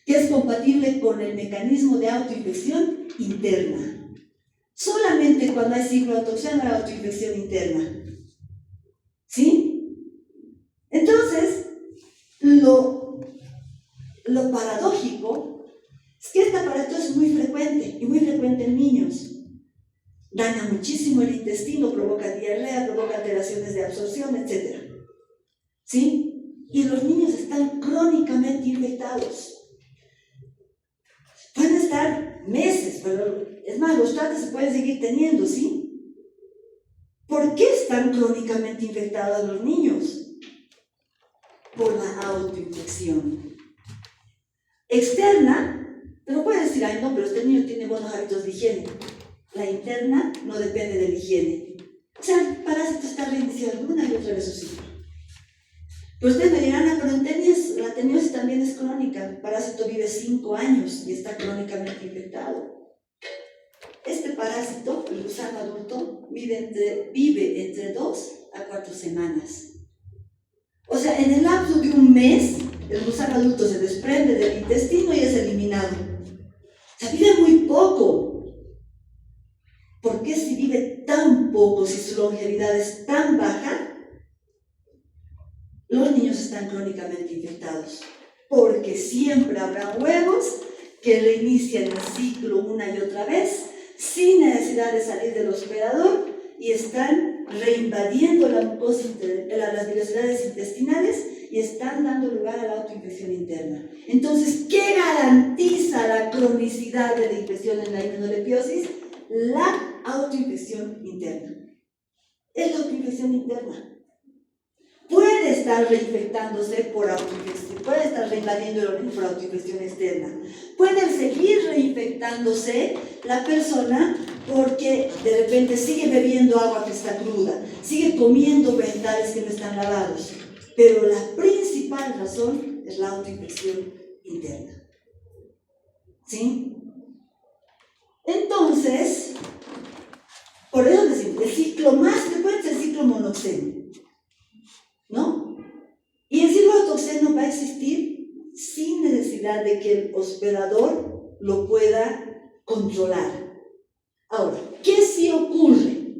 que es compatible con el mecanismo de autoinfección interna. Solamente cuando hay ciclo autoxeno hay autoinfección interna. ¿Sí? Entonces, lo paradójico es que este aparato es muy frecuente, y muy frecuente en niños. Daña muchísimo el intestino, provoca diarrea, provoca alteraciones de absorción, etc. ¿Sí? Y los niños están crónicamente infectados. Pueden estar meses, pero es más, los tratos se pueden seguir teniendo, ¿sí? ¿Por qué están crónicamente infectados los niños? Por la autoinfección. Externa, pero puedes decir, ay no, pero este niño tiene buenos hábitos de higiene. La interna no depende de la higiene. O sea, el parásito está reiniciando una y otra vez su ciclo. Pero ustedes me dirán, pero la teniosis también es crónica. El parásito vive 5 años y está crónicamente infectado. Este parásito, el gusano adulto, vive entre 2 a 4 semanas. O sea, en el lapso de un mes, el gusano adulto se desprende del intestino y es eliminado. O sea, vive muy poco. ¿Por qué si vive tan poco, si su longevidad es tan baja, los niños están crónicamente infectados? Porque siempre habrá huevos que reinician el ciclo una y otra vez, sin necesidad de salir del hospedador, y están reinvadiendo la mucosa, las velocidades intestinales, y están dando lugar a la autoinfección interna. Entonces, ¿qué garantiza la cronicidad de la infección en la inmunolepiosis? La autoinfección interna. Es la autoinfección interna. Puede estar reinfectándose por autoinfección, puede estar reinvadiendo el organismo por autoinfección externa. Puede seguir reinfectándose la persona porque de repente sigue bebiendo agua que está cruda, sigue comiendo vegetales que no están lavados. Pero la principal razón es la autoinfección interna. ¿Sí? Entonces, por eso decimos, el ciclo más frecuente es el ciclo monoxeno, ¿no? Y el ciclo autoxeno va a existir sin necesidad de que el hospedador lo pueda controlar. Ahora, ¿qué sí ocurre?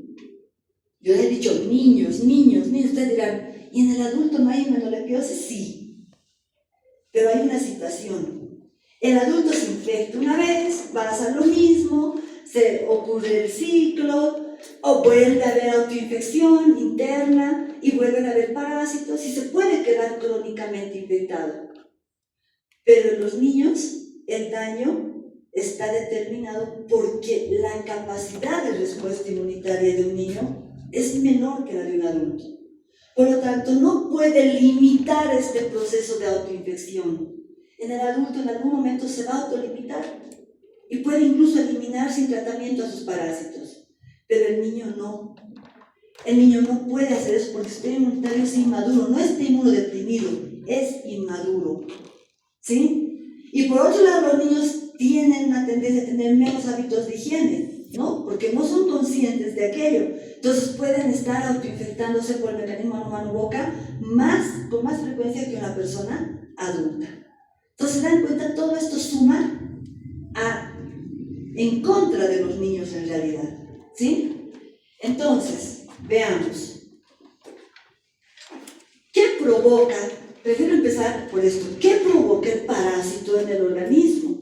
Yo les he dicho niños, ustedes dirán, ¿y en el adulto no hay inmunolepiosis? Sí, pero hay una situación. El adulto se infecta una vez, pasa lo mismo, se ocurre el ciclo, o vuelve a haber autoinfección interna y vuelven a haber parásitos y se puede quedar crónicamente infectado. Pero en los niños el daño está determinado porque la capacidad de respuesta inmunitaria de un niño es menor que la de un adulto. Por lo tanto, no puede limitar este proceso de autoinfección. En el adulto en algún momento se va a autolimitar y puede incluso eliminar sin tratamiento a sus parásitos, pero el niño no. El niño no puede hacer eso porque su sistema inmunitario es inmaduro, no está inmunodeprimido, es inmaduro. ¿Sí? Y por otro lado, los niños tienen una tendencia a tener menos hábitos de higiene, ¿no? Porque no son conscientes de aquello. Entonces pueden estar autoinfectándose por el mecanismo mano-boca con más frecuencia que una persona adulta. Entonces, se dan cuenta, todo esto suma en contra de los niños en realidad, ¿sí? Entonces, veamos. ¿Qué provoca? Prefiero empezar por esto. ¿Qué provoca el parásito en el organismo?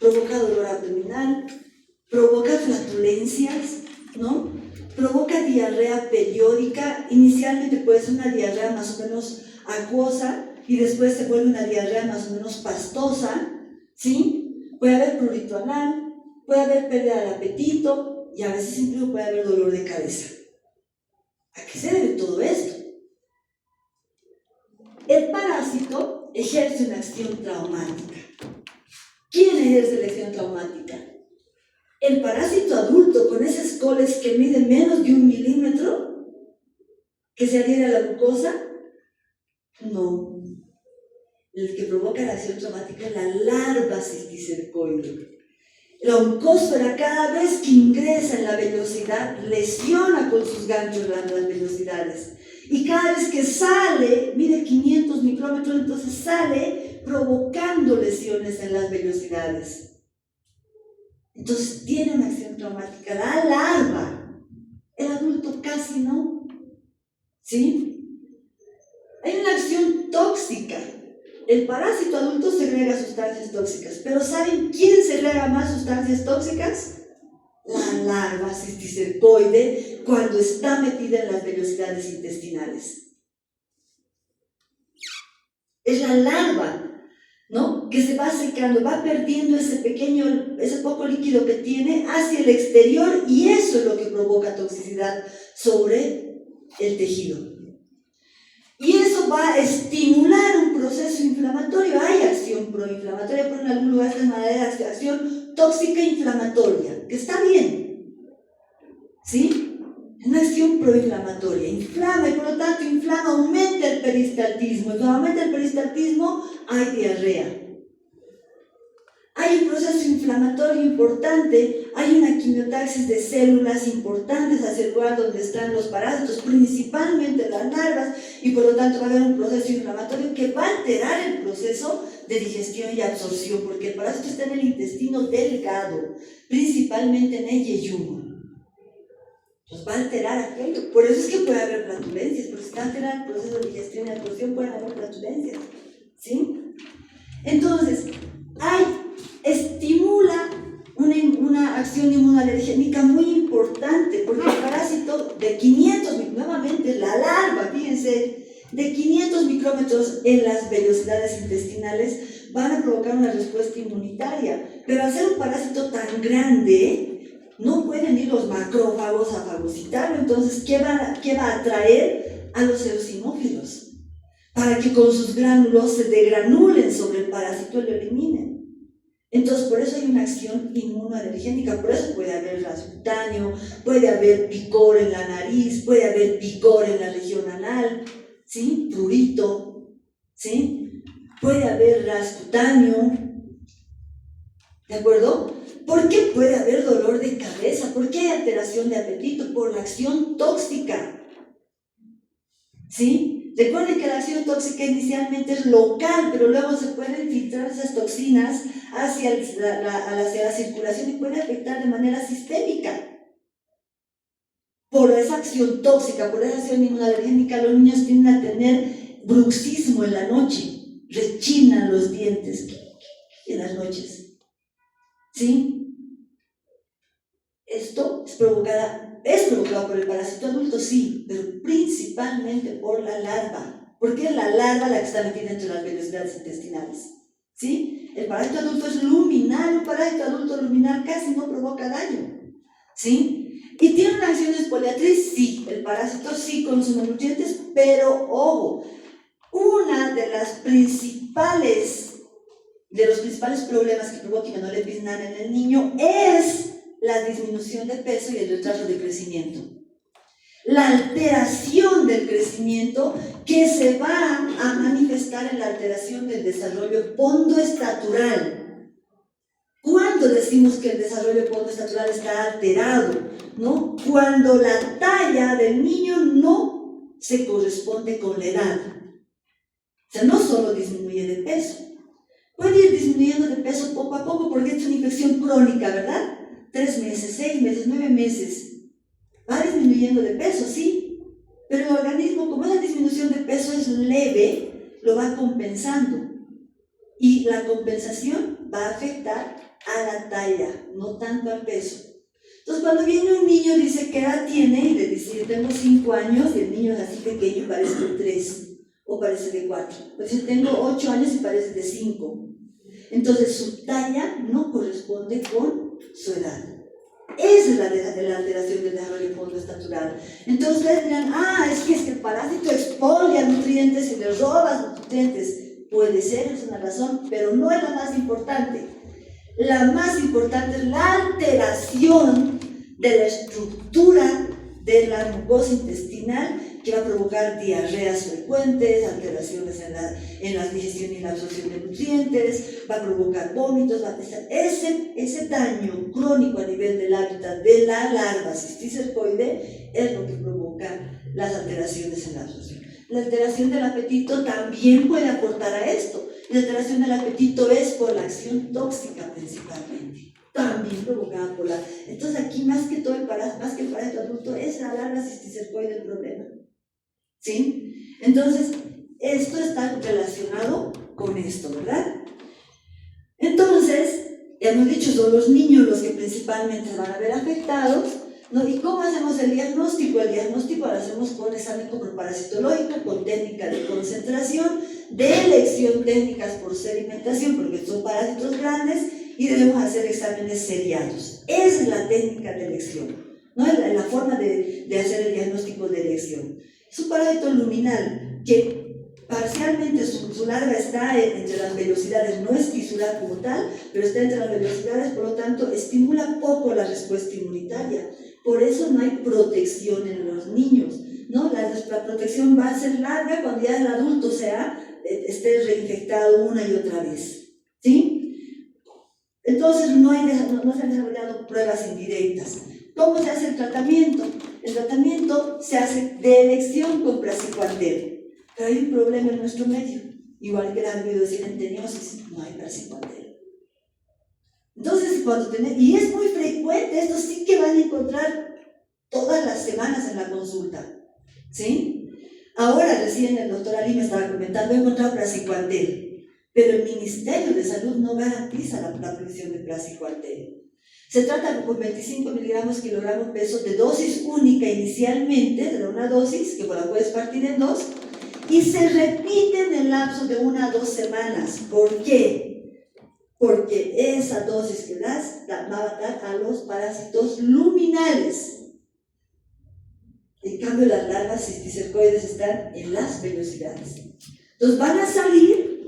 Provoca dolor abdominal, provoca flatulencias, ¿no? Provoca diarrea periódica. Inicialmente puede ser una diarrea más o menos acuosa, y después se vuelve una diarrea más o menos pastosa, ¿sí? Puede haber prurito anal, puede haber pérdida del apetito y a veces incluso puede haber dolor de cabeza. ¿A qué se debe todo esto? El parásito ejerce una acción traumática. ¿Quién ejerce la acción traumática? El parásito adulto con esas coles que miden menos de 1 milímetro, que se adhiere a la mucosa. No. El que provoca la acción traumática es la larva cisticercoide. La oncósfera, cada vez que ingresa en la vellosidad, lesiona con sus ganchos las vellosidades. Y cada vez que sale, mide 500 micrómetros, entonces sale provocando lesiones en las vellosidades. Entonces tiene una acción traumática. La larva, el adulto casi no. ¿Sí? Hay una acción tóxica. El parásito adulto segrega sustancias tóxicas, pero ¿saben quién segrega más sustancias tóxicas? La larva cisticercoide cuando está metida en las vellosidades intestinales. Es la larva, ¿no?, que se va secando, va perdiendo ese poco líquido que tiene hacia el exterior, y eso es lo que provoca toxicidad sobre el tejido. Y eso va a estimular un proceso inflamatorio. Hay acción proinflamatoria, pero en algún lugar está en manera de acción tóxica inflamatoria, que está bien, ¿sí? Una acción proinflamatoria, inflama, y por lo tanto inflama, aumenta el peristaltismo, y cuando aumenta el peristaltismo hay diarrea. Hay un proceso inflamatorio importante, hay una quimiotaxis de células importantes hacia el lugar donde están los parásitos, principalmente las larvas, y por lo tanto va a haber un proceso inflamatorio que va a alterar el proceso de digestión y absorción, porque el parásito está en el intestino delgado, principalmente en el yeyuno. Entonces va a alterar aquello. Por eso es que puede haber flatulencias, porque si está alterado el proceso de digestión y absorción, pueden haber flatulencias, ¿sí? Entonces, estimula una acción inmunoalergénica muy importante, porque el parásito de 500, nuevamente la larva, fíjense, de 500 micrómetros en las vellosidades intestinales van a provocar una respuesta inmunitaria, pero al ser un parásito tan grande, no pueden ir los macrófagos a fagocitarlo. Entonces, ¿qué va a atraer? A los eosinófilos, para que con sus gránulos se degranulen sobre el parásito y lo eliminen. Entonces, por eso hay una acción inmunoalergénica, por eso puede haber ras cutáneo, puede haber picor en la nariz, puede haber picor en la región anal, ¿sí? Prurito, ¿sí? Puede haber ras cutáneo, ¿de acuerdo? ¿Por qué puede haber dolor de cabeza? ¿Por qué hay alteración de apetito? Por la acción tóxica, ¿sí? Recuerden que la acción tóxica inicialmente es local, pero luego se pueden filtrar esas toxinas hacia la circulación y puede afectar de manera sistémica. Por esa acción tóxica, por esa acción inmunoalergénica, los niños tienden a tener bruxismo en la noche, rechinan los dientes en las noches, ¿sí? Esto es provocado por el parásito adulto, sí, pero principalmente por la larva, porque es la larva la que está metida entre las vellosidades intestinales, ¿sí? El parásito adulto es luminal, un parásito adulto luminal casi no provoca daño, ¿sí? ¿Y tiene una acción exfoliatriz? Sí, el parásito sí consume nutrientes, pero ojo, una de los principales problemas que provoca Hymenolepis nana en el niño es la disminución de peso y el retraso de crecimiento. La alteración del crecimiento que se va a manifestar en la alteración del desarrollo pondoestatural. ¿Cuándo decimos que el desarrollo pondoestatural está alterado? ¿No? Cuando la talla del niño no se corresponde con la edad. O sea, no solo disminuye de peso, puede ir disminuyendo de peso poco a poco, porque es una infección crónica, ¿verdad? 3 meses, 6 meses, 9 meses. Va disminuyendo de peso, sí, pero el organismo, como esa disminución de peso es leve, lo va compensando. Y la compensación va a afectar a la talla, no tanto al peso. Entonces, cuando viene un niño, dice qué edad tiene, y le dice, yo tengo 5 años, y el niño es así pequeño, parece de 3, o parece de 4. Pues yo tengo 8 años y parece de 5. Entonces, su talla no corresponde con su edad. Esa es la alteración del desarrollo pondoestatural. Entonces ustedes dirán, es que el parásito expolia nutrientes y le roba los nutrientes. Puede ser, es una razón, pero no es la más importante. La más importante es la alteración de la estructura de la mucosa intestinal, que va a provocar diarreas frecuentes, alteraciones en la digestión y la absorción de nutrientes, va a provocar vómitos, ese daño crónico a nivel del hábitat de la larva cisticercoide es lo que provoca las alteraciones en la absorción. La alteración del apetito también puede aportar a esto. La alteración del apetito es por la acción tóxica principalmente, también provocada por la... Entonces aquí más que todo más que el parásito adulto es la larva cisticercoide el problema, ¿sí? Entonces esto está relacionado con esto, ¿verdad? Entonces, hemos dicho, son los niños los que principalmente van a ver afectados, ¿no? ¿Y cómo hacemos el diagnóstico? El diagnóstico lo hacemos con examen parasitológico, con técnica de concentración, de elección técnicas por sedimentación, porque son parásitos grandes, y debemos hacer exámenes seriados. Esa es la técnica de elección, ¿no? La forma de hacer el diagnóstico de elección. Es un parásito luminal que parcialmente su larva está entre las velocidades, no es tisular como tal, pero está entre las velocidades, por lo tanto estimula poco la respuesta inmunitaria. Por eso no hay protección en los niños, ¿no? La protección va a ser larga cuando ya el adulto esté reinfectado una y otra vez, ¿sí? Entonces no se han desarrollado pruebas indirectas. ¿Cómo se hace el tratamiento? El tratamiento se hace de elección con praziquantel. Pero hay un problema en nuestro medio, igual que la virudesinenteniosis, no hay praziquantel. Entonces, y es muy frecuente, esto sí que van a encontrar todas las semanas en la consulta, ¿sí? Ahora recién el doctor Ali me estaba comentando, he encontrado praziquantel, pero el Ministerio de Salud no garantiza la provisión de praziquantel. Se trata de 25 miligramos kilogramos peso de dosis única inicialmente, de una dosis que la puedes partir en dos, y se repite en el lapso de 1 a 2 semanas. ¿Por qué? Porque esa dosis que das va a matar a los parásitos luminales. En cambio, las larvas cisticercoides están en las velocidades. Entonces van a salir,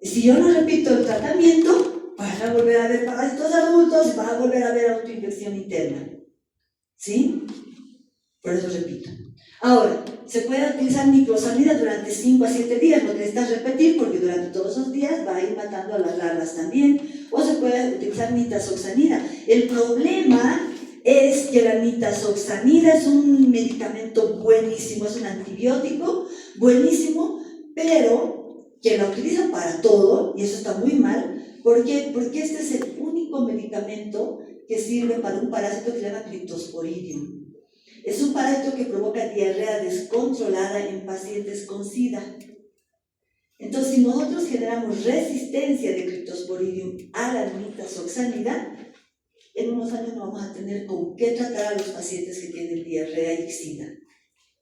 y si yo no repito el tratamiento, van a volver a ver parásitos adultos, van a volver a ver autoinfección interna. ¿Sí? Por eso repito. Ahora, se puede utilizar microsamida durante 5 a 7 días, no necesitas repetir porque durante todos esos días va a ir matando a las larvas también. O se puede utilizar nitazoxanida. El problema es que la nitazoxanida es un medicamento buenísimo, es un antibiótico buenísimo, pero que la utilizan para todo, y eso está muy mal. ¿Por qué? Porque este es el único medicamento que sirve para un parásito que se llama Cryptosporidium. Es un parásito que provoca diarrea descontrolada en pacientes con SIDA. Entonces, si nosotros generamos resistencia de Cryptosporidium a la nitazoxanida, en unos años no vamos a tener con qué tratar a los pacientes que tienen diarrea y SIDA,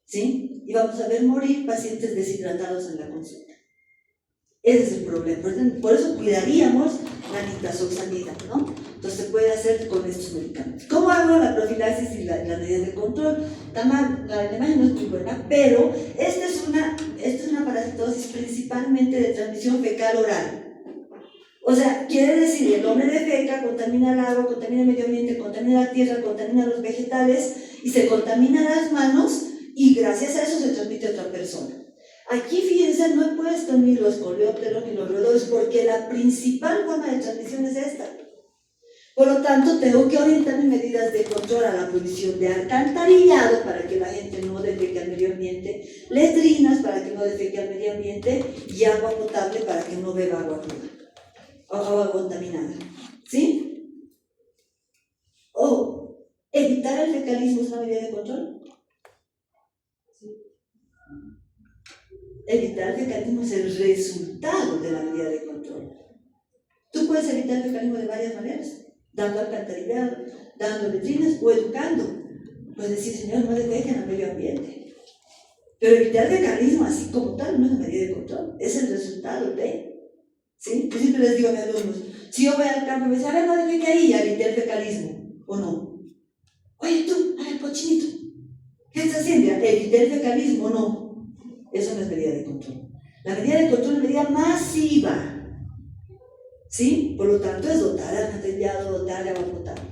¿sí? Y vamos a ver morir pacientes deshidratados en la consulta. Ese es el problema. Por eso cuidaríamos la nitazoxanida, ¿no? Entonces se puede hacer con estos medicamentos. ¿Cómo hago la profilaxis y las medidas de control? La imagen no es muy buena, pero esta es una parasitosis principalmente de transmisión fecal oral. O sea, quiere decir, el hombre defeca, contamina el agua, contamina el medio ambiente, contamina la tierra, contamina los vegetales y se contaminan las manos y gracias a eso se transmite a otra persona. Aquí, fíjense, no he puesto ni los coleópteros ni los roedores porque la principal forma de transmisión es esta. Por lo tanto, tengo que orientar mis medidas de control a la provisión de alcantarillado para que la gente no defeque al medio ambiente, letrinas para que no defeque al medio ambiente y agua potable para que no beba agua cruda, agua contaminada. ¿Sí? O evitar el fecalismo es una medida de control. Evitar el fecalismo es el resultado de la medida de control. Tú puedes evitar el fecalismo de varias maneras, dando alcantarillado, dando letrinas o educando. Puedes decir, señor, no defequen al medio ambiente. Pero evitar el fecalismo así como tal no es una medida de control, es el resultado de. ¿Sí? Yo siempre les digo a mis alumnos, si yo voy al campo y me dicen, a ver, no defeque ahí, ya evité el fecalismo, ¿o no? Oye tú, a ver, cochinito, ¿qué estás haciendo? ¿Evité el fecalismo o no? Eso no es medida de control. La medida de control es medida masiva. ¿Sí? Por lo tanto, es dotar al alcantarillado, dotar de agua potable.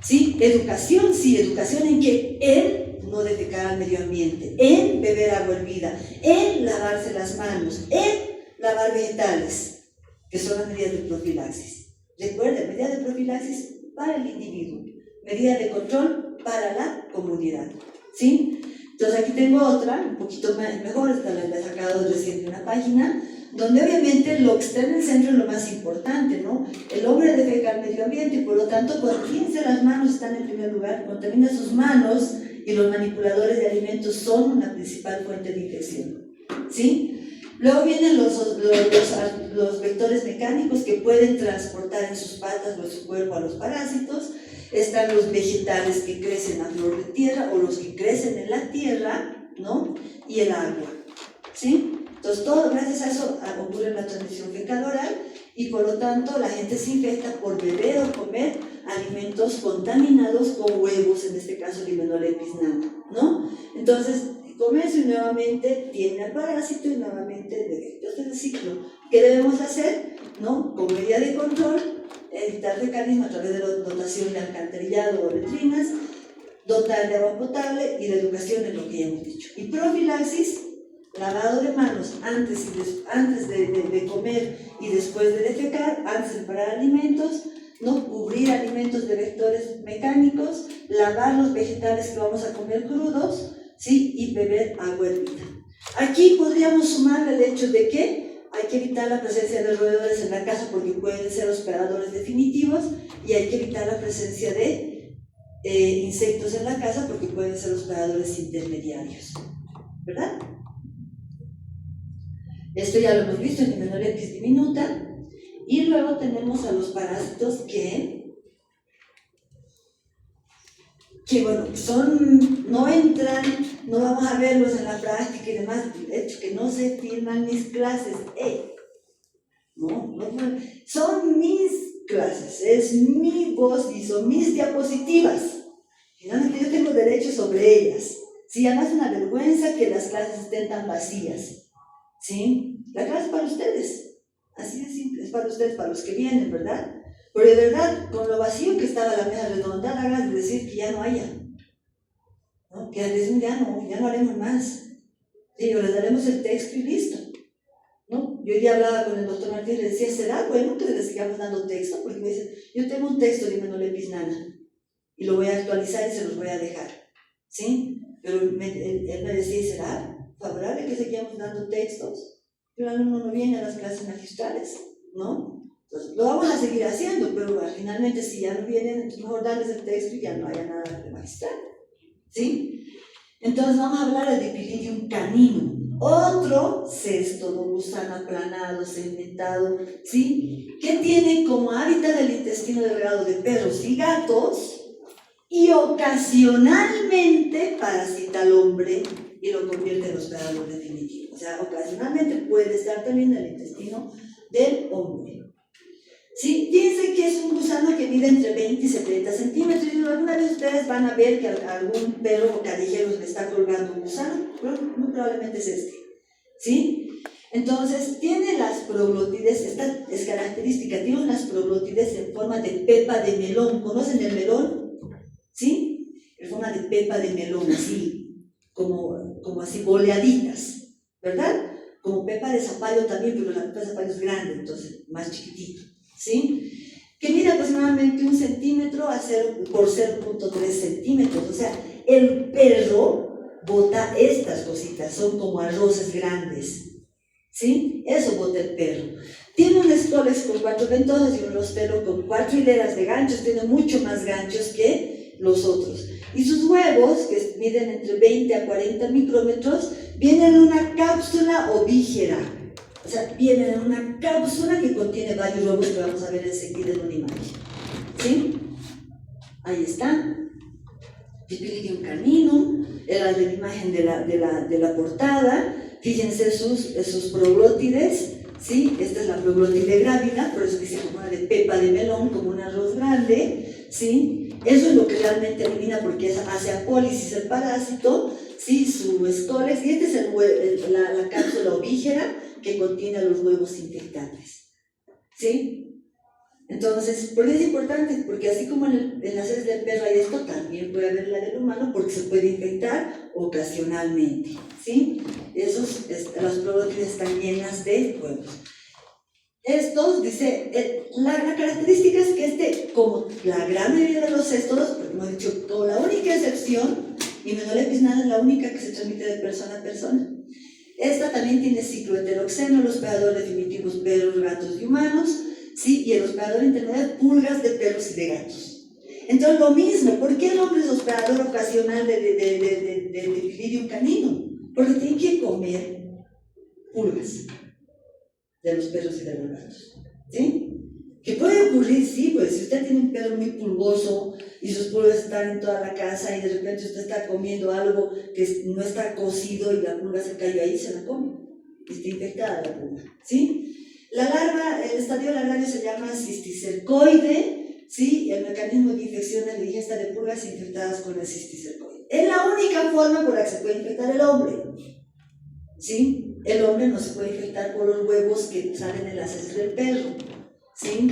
¿Sí? Educación, sí, educación en que en no defecar al medio ambiente, en beber agua hervida, en lavarse las manos, en lavar vegetales, que son las medidas de profilaxis. Recuerden, medida de profilaxis para el individuo, medida de control para la comunidad. ¿Sí? Entonces aquí tengo otra, un poquito mejor, esta la he sacado recién de una página, donde obviamente lo que está en el centro es lo más importante, ¿no? El hombre defeca al medio ambiente y por lo tanto, cuando fíjense, las manos están en primer lugar, contamina sus manos y los manipuladores de alimentos son una principal fuente de infección, ¿sí? Luego vienen los vectores mecánicos que pueden transportar en sus patas o en su cuerpo a los parásitos. Están los vegetales que crecen a flor de tierra o los que crecen en la tierra, ¿no? Y el agua, ¿sí? Entonces, todo gracias a eso ocurre la transmisión fecal-oral y por lo tanto la gente se infecta por beber o comer alimentos contaminados con huevos, en este caso Limenollepis nana, ¿no? Entonces, come eso y nuevamente tiene al parásito y nuevamente defectos. Este es el ciclo. ¿Qué debemos hacer? ¿No? Con medida de control, evitar fecalismo a través de la dotación de alcantarillado o letrinas, dotar de agua potable y de educación en lo que ya hemos dicho. Y profilaxis, lavado de manos antes de comer y después de defecar, antes de preparar alimentos, no cubrir alimentos de vectores mecánicos, lavar los vegetales que vamos a comer crudos, ¿sí? Y beber agua hervida. Aquí podríamos sumar el hecho de que hay que evitar la presencia de roedores en la casa porque pueden ser hospedadores definitivos y hay que evitar la presencia de insectos en la casa porque pueden ser hospedadores intermediarios, ¿verdad? Esto ya lo hemos visto en Limenollepis diminuta. Y luego tenemos a los parásitos que bueno, no entran, no vamos a verlos en la práctica y demás, de hecho que no se filman mis clases, no, son mis clases, es mi voz y son mis diapositivas, finalmente yo tengo derecho sobre ellas, sí, además es una vergüenza que las clases estén tan vacías, ¿sí? La clase es para ustedes. Así de simple, es para ustedes, para los que vienen, ¿verdad? Pero de verdad, con lo vacío que estaba la mesa redonda, da ganas de decir que ya no haya, ¿no? Que ya no haremos más. Sí, les daremos el texto y listo, ¿no? Yo ya hablaba con el doctor Martínez y le decía, ¿será bueno que les sigamos dando texto? Porque me dice, yo tengo un texto de Limenollepis nana y lo voy a actualizar y se los voy a dejar, ¿sí? Pero él me decía, ¿será favorable que sigamos dando textos? El alumno no viene a las clases magistrales, ¿no? Entonces, lo vamos a seguir haciendo, pero finalmente si ya no vienen, entonces mejor darles el texto y ya no haya nada de magistral, ¿sí? Entonces vamos a hablar del Dipylidium caninum, otro cesto, un gusano aplanado, segmentado, ¿sí? Que tiene como hábitat el intestino delgado de perros y gatos y ocasionalmente parasita al hombre y lo convierte en hospedador definitivo. O sea, ocasionalmente puede estar también en el intestino del hombre. ¿Sí? Fíjense que es un gusano que mide entre 20 y 70 centímetros. Y alguna vez ustedes van a ver que algún perro callejero le está colgando un gusano. Muy probablemente es este. ¿Sí? Entonces, tiene las proglotides, esta es característica, tiene unas proglotides en forma de pepa de melón. ¿Conocen el melón? ¿Sí? En forma de pepa de melón, así. Como así boleaditas, ¿verdad? Como pepa de zapallo también, pero la pepa de zapallo es grande, entonces más chiquitito, ¿sí? Que mide aproximadamente 1 centímetro por 0.3 centímetros, o sea, el perro bota estas cositas, son como arroces grandes, ¿sí? Eso bota el perro. Tiene un escolex con 4 ventosas y un rostero con 4 hileras de ganchos, tiene mucho más ganchos que los otros. Y sus huevos, que miden entre 20 a 40 micrómetros, vienen en una cápsula ovígera. O sea, vienen en una cápsula que contiene varios huevos que vamos a ver enseguida en una imagen. ¿Sí? Ahí está. Dipylidium caninum, era de la imagen de la portada. Fíjense sus proglótides. ¿Sí? Esta es la proglótide grávida, por eso dice como una de pepa de melón, como un arroz grande. ¿Sí? Eso es lo que realmente elimina porque hace apólisis el parásito, ¿sí? Su escolex, y esta es la cápsula ovígera que contiene los huevos infectantes, ¿sí? Entonces, ¿por qué es importante? Porque así como en las heces del perro hay esto, también puede haber la del humano porque se puede infectar ocasionalmente, ¿sí? Las proglótides están llenas de huevos. Estos, dice, la característica es que como la gran mayoría de los cestos, porque hemos dicho, como la única excepción Y Menolepis nana es la única que se transmite de persona a persona. Esta también tiene ciclo heteroxeno, el hospedador definitivo es perros, gatos y humanos, ¿sí? Y el hospedador intermedio pulgas de perros y de gatos. Entonces lo mismo, ¿por qué el hombre es hospedador ocasional de Pilidium canino? Porque tiene que comer pulgas de los perros y de los gatos, ¿sí? Que puede ocurrir, sí, pues si usted tiene un perro muy pulgoso y sus pulgas están en toda la casa y de repente usted está comiendo algo que no está cocido y la pulga se cayó ahí, se la come, está infectada la pulga, ¿sí? La larva, el estadio larvario se llama cisticercoide, ¿sí? El mecanismo de infección es la ingesta de pulgas infectadas con el cisticercoide. Es la única forma por la que se puede infectar el hombre, ¿sí? El hombre no se puede infectar por los huevos que salen en las heces del perro, ¿sí?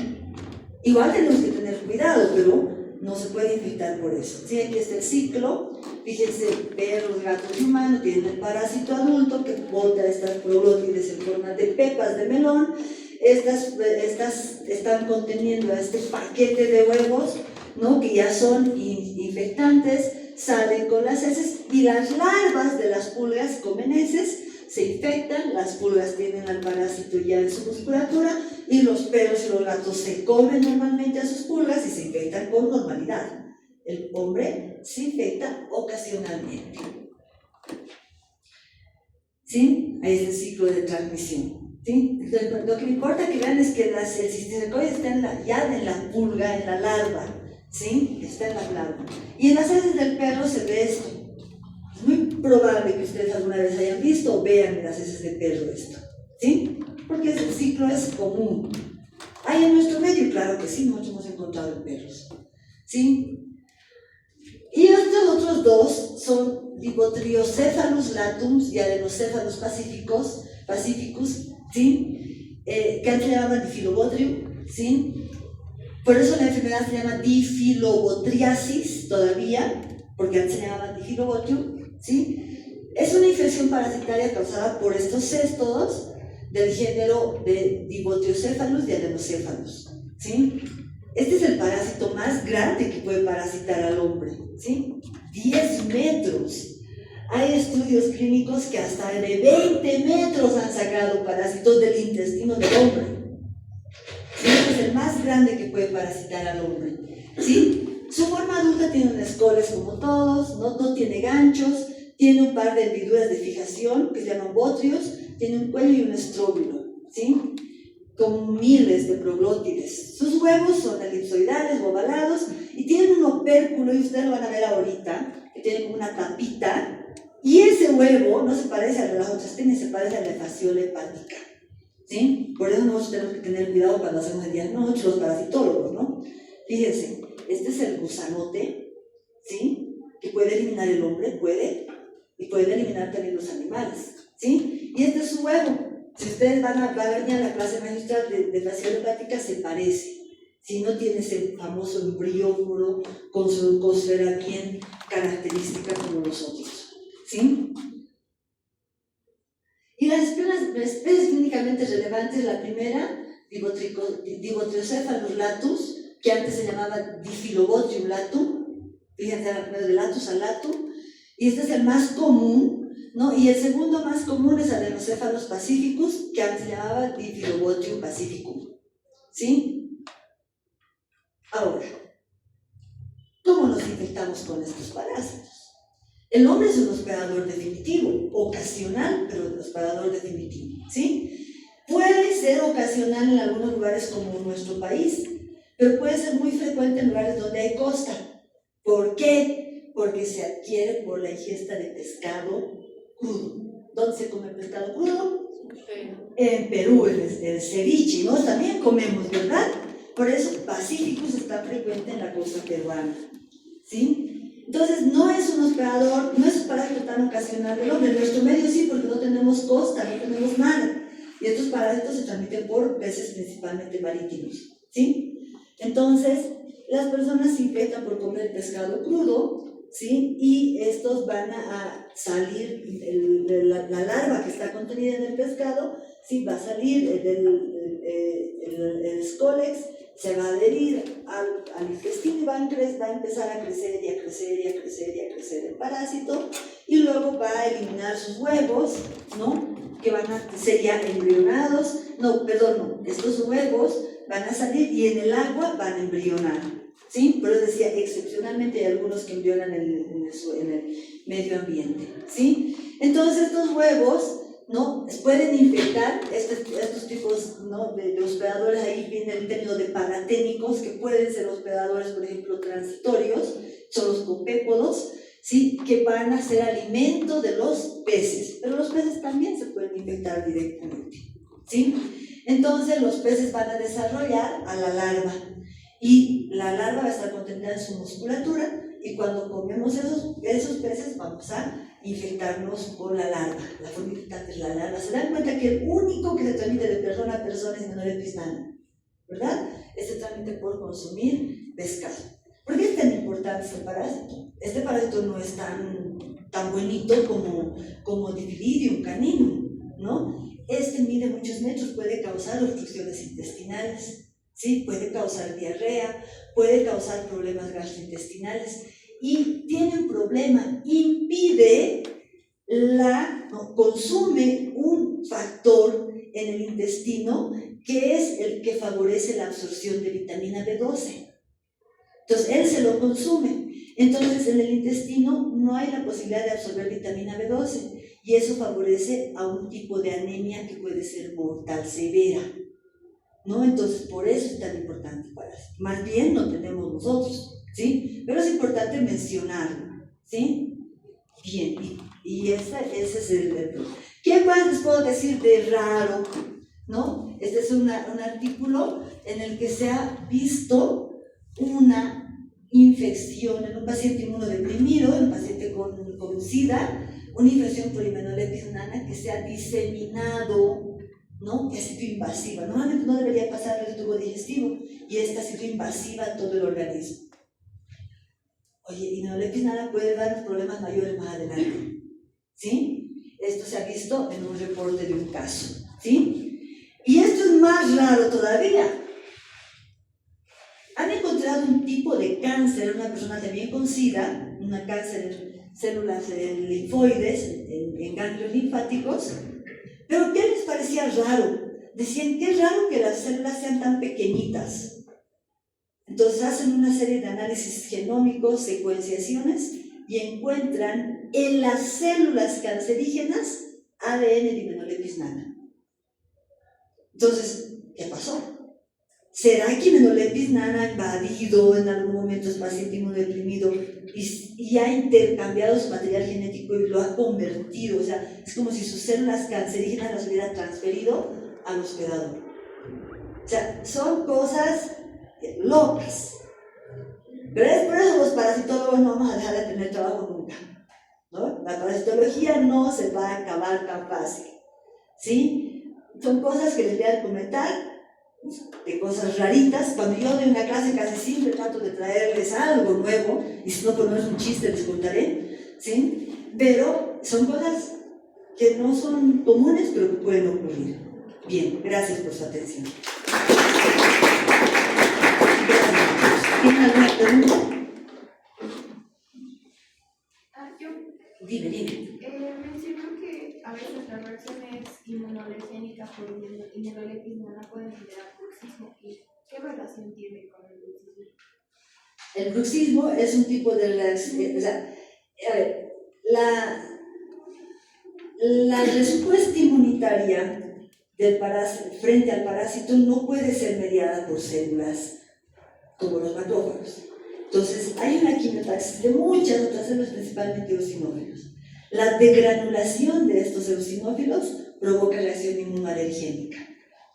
Igual tenemos que tener cuidado, pero no se puede infectar por eso. ¿Sí? Aquí está el ciclo. Fíjense, perros, gatos y humanos tienen el parásito adulto que bota estas proglótides en forma de pepas de melón. Estas están conteniendo este paquete de huevos, ¿no? Que ya son infectantes, salen con las heces y las larvas de las pulgas comen heces, se infectan, las pulgas tienen al parásito ya en su musculatura y los perros y los gatos se comen normalmente a sus pulgas y se infectan con normalidad. El hombre se infecta ocasionalmente. ¿Sí? Ahí es el ciclo de transmisión. ¿Sí? Entonces, lo que me importa que vean es que el cisticercoide está ya en la pulga, en la larva. ¿Sí? Está en la larva. Y en las heces del perro se ve esto. Es muy probable que ustedes alguna vez hayan visto o vean en las heces del perro esto. ¿Sí? Porque el ciclo es común. ¿Hay en nuestro medio? Claro que sí, nosotros hemos encontrado en perros. ¿Sí? Y estos otros dos son Dibotriocephalus latums y Adenocephalus pacificus, ¿sí? Que antes se llamaban Difilobotrium, ¿sí? Por eso la enfermedad se llama difilobotriasis todavía, porque antes se llamaban Difilobotrium, ¿sí? Es una infección parasitaria causada por estos céstodos del género de Dibotriocephalus y Adenocephalus, ¿sí? Este es el parásito más grande que puede parasitar al hombre, ¿sí? 10 metros. Hay estudios clínicos que hasta de 20 metros han sacado parásitos del intestino del hombre. ¿Sí? Es el más grande que puede parasitar al hombre, ¿sí? Su forma adulta tiene unas colas como todos, no tiene ganchos, tiene un par de hendiduras de fijación que se llaman botrios, tiene un cuello y un estróbilo, ¿sí? Con miles de proglótides. Sus huevos son elipsoidales o ovalados y tienen un opérculo, y ustedes lo van a ver ahorita, que tiene como una tapita, y ese huevo no se parece al de las otras tenis, se parece a la fasciola hepática, ¿sí? Por eso nosotros tenemos que tener cuidado cuando hacemos el diagnóstico, los parasitólogos, ¿no? Fíjense, este es el gusanote, ¿sí? Que puede eliminar el hombre, y puede eliminar también los animales, ¿sí? Y este es su huevo. Si ustedes van a venir a la clase magistral de fasciola hepática, se parece. Si no tiene ese famoso embrióforo con su ecosfera bien característica como los otros, ¿sí? Y las especies clínicamente relevantes, la primera, Dibotriocephalus latus, que antes se llamaba Difilobotrium latum, fíjense, de latus a latum, y este es el más común, ¿no? Y el segundo más común es Adenocephalus pacificus, que antes se llamaba Difilobotrium pacificum, ¿sí? Ahora, ¿cómo nos infectamos con estos parásitos? El hombre es un hospedador definitivo, ocasional, pero un hospedador definitivo, ¿sí? Puede ser ocasional en algunos lugares como nuestro país, pero puede ser muy frecuente en lugares donde hay costa. ¿Por qué? Porque se adquiere por la ingesta de pescado crudo. ¿Dónde se come pescado crudo? En Perú, el ceviche, ¿no? También comemos, ¿verdad? Por eso Pacíficus está frecuente en la costa peruana, ¿sí? Entonces no es un hospedador, no es un parásito tan ocasional del hombre. En nuestro medio sí, porque no tenemos costa, no tenemos mar. Y estos parásitos se transmiten por peces principalmente marítimos, ¿sí? Entonces, las personas se infectan por comer pescado crudo, ¿sí? Y estos van a salir, la larva que está contenida en el pescado, ¿sí? Va a salir el Scolex, se va a adherir al intestino y va a empezar a crecer y a crecer y a crecer y a crecer el parásito, y luego va a eliminar sus huevos, ¿no? Que van a ser ya embrionados, estos huevos van a salir y en el agua van a embrionar, ¿sí? Pero decía, excepcionalmente hay algunos que embrionan en el medio ambiente, ¿sí? Entonces estos huevos, ¿no? Pueden infectar estos tipos, ¿no? de hospedadores. Ahí viene el término de paraténicos, que pueden ser hospedadores, por ejemplo, transitorios, son los copépodos, ¿sí? Que van a ser alimento de los peces, pero los peces también se pueden infectar directamente, ¿sí? Entonces los peces van a desarrollar a la larva, y la larva va a estar contenida en su musculatura, y cuando comemos esos peces vamos a infectarnos por la larva. La forma infectante es la larva. Se dan cuenta que el único que se transmite de persona a persona es Hemanolepis nana, ¿verdad? Se transmite por consumir pescado. ¿Por qué es tan importante este parásito? Este parásito no es tan bonito como Dipilidium caninum, ¿no? Mide muchos metros, puede causar obstrucciones intestinales, ¿sí? Puede causar diarrea, puede causar problemas gastrointestinales, y tiene un problema, consume un factor en el intestino que es el que favorece la absorción de vitamina B12. Entonces él se lo consume, entonces en el intestino no hay la posibilidad de absorber vitamina B12, y eso favorece a un tipo de anemia que puede ser mortal severa, ¿no? Entonces por eso es tan importante para eso. Más bien no tenemos nosotros, ¿sí? Pero es importante mencionarlo, ¿sí? Bien, y ese es el... ¿Qué más les puedo decir de raro? ¿No? Este es un artículo en el que se ha visto una infección en un paciente inmunodeprimido, en un paciente con SIDA, una infección por Hemanolepis nana que se ha diseminado, ¿no? Que ha sido invasiva. Normalmente no debería pasar por el tubo digestivo, y esta ha sido invasiva a todo el organismo. Oye, Hemanolepis nana puede dar problemas mayores más adelante, ¿sí? Esto se ha visto en un reporte de un caso, ¿sí? Y esto es más raro todavía. Han encontrado un tipo de cáncer en una persona también con SIDA, un cáncer en células linfoides, en ganglios linfáticos. Pero ¿qué les parecía raro? Decían que es raro que las células sean tan pequeñitas. Entonces hacen una serie de análisis genómicos, secuenciaciones, y encuentran en las células cancerígenas ADN de Hemanolepis nana. Entonces, ¿qué pasó? ¿Será que Hemanolepis nana ha invadido en algún momento el paciente inmunodeprimido y ha intercambiado su material genético y lo ha convertido? O sea, es como si sus células cancerígenas las hubiera transferido al hospedador. O sea, son cosas locas. Pero es por eso los parasitólogos no vamos a dejar de tener trabajo nunca, ¿no? La parasitología no se va a acabar tan fácil, ¿sí? Son cosas que les voy a comentar, de cosas raritas. Cuando yo doy una clase casi siempre trato de traerles algo nuevo, y si no, pues no es un chiste, les contaré, ¿sí? Pero son cosas que no son comunes, pero que pueden ocurrir. Bien, gracias por su atención. ¿Tienen alguna pregunta? Yo. Dime. Mencionó que a veces las reacciones inmunoalergénicas por Hemanolepis nana pueden generar bruxismo. ¿Qué relación tiene con el bruxismo? El bruxismo es un tipo de reacción. O sea, a ver, la respuesta inmunitaria del parásito, frente al parásito, no puede ser mediada por células como los macrófagos. Entonces, hay una quimiotaxis de muchas otras células, principalmente eosinófilos. La degranulación de estos eosinófilos provoca reacción inmunoalergénica,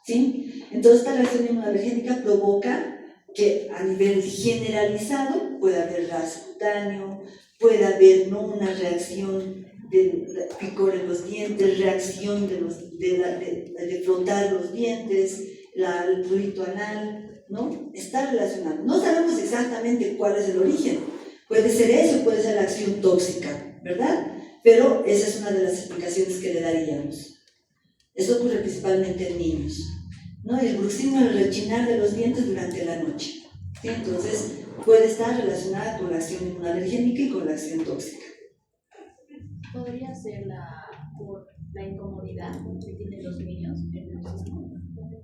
¿sí? Entonces, esta reacción inmunoalergénica provoca que a nivel generalizado puede haber ras cutáneo, puede haber, ¿no?, una reacción de picor en los dientes, reacción de frotar los dientes, el prurito anal, ¿no? Está relacionado. No sabemos exactamente cuál es el origen. Puede ser eso, puede ser la acción tóxica, ¿verdad? Pero esa es una de las explicaciones que le daríamos. Eso ocurre principalmente en niños. ¿no? El bruxismo es el rechinar de los dientes durante la noche, ¿sí? Entonces puede estar relacionada con la acción inmunoalergénica y con la acción tóxica. ¿Podría ser por la incomodidad que tienen los niños en el bruxismo?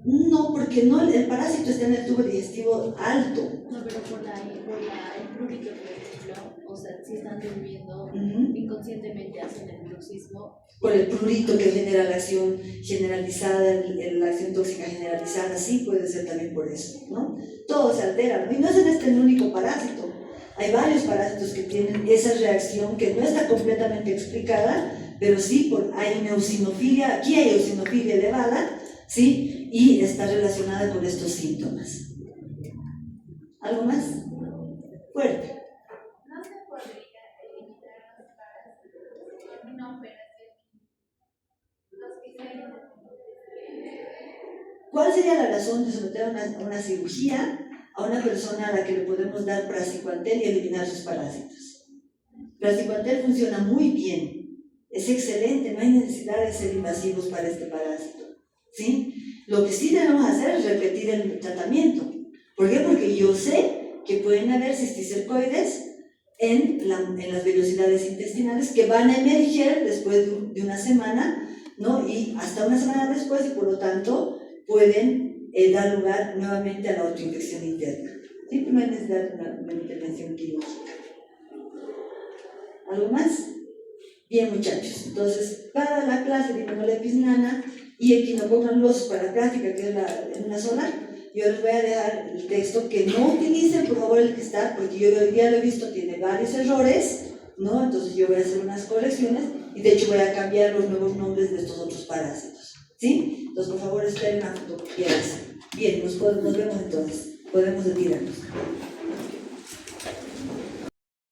No, porque no, el parásito está en el tubo digestivo alto. No, pero por el prurito, por ejemplo, o sea, si están durmiendo, inconscientemente hacen el bruxismo. Por el prurito que genera la acción generalizada, la acción tóxica generalizada, sí puede ser también por eso, ¿no? Todo se altera, ¿no? Y no es en este el único parásito. Hay varios parásitos que tienen esa reacción que no está completamente explicada, pero sí hay una eosinofilia, aquí hay eosinofilia elevada, ¿sí? Y está relacionada con estos síntomas. ¿Algo más? Fuerte. ¿No se podría eliminar los parásitos en una operación? Los que se ¿Cuál sería la razón de someter a una cirugía a una persona a la que le podemos dar praziquantel y eliminar sus parásitos? Praziquantel funciona muy bien, es excelente, no hay necesidad de ser invasivos para este parásito, ¿sí? Lo que sí debemos hacer es repetir el tratamiento. ¿Por qué? Porque yo sé que pueden haber cisticercoides en las vellosidades intestinales que van a emerger después de una semana, ¿no? Y hasta una semana después, y por lo tanto pueden dar lugar nuevamente a la autoinfección interna. Siempre no hay necesidad de una intervención quirúrgica. ¿Algo más? Bien, muchachos, entonces para la clase de Immunolepis nana y equinococcus granulosus para la práctica, que es en una sola, yo les voy a dejar el texto, que no utilicen por favor el que está, porque yo hoy día lo he visto, tiene varios errores, ¿no? Entonces yo voy a hacer unas correcciones y de hecho voy a cambiar los nuevos nombres de estos otros parásitos, ¿sí? Entonces por favor esperen a fotocopiarse. Bien, nos vemos entonces, podemos retirarnos.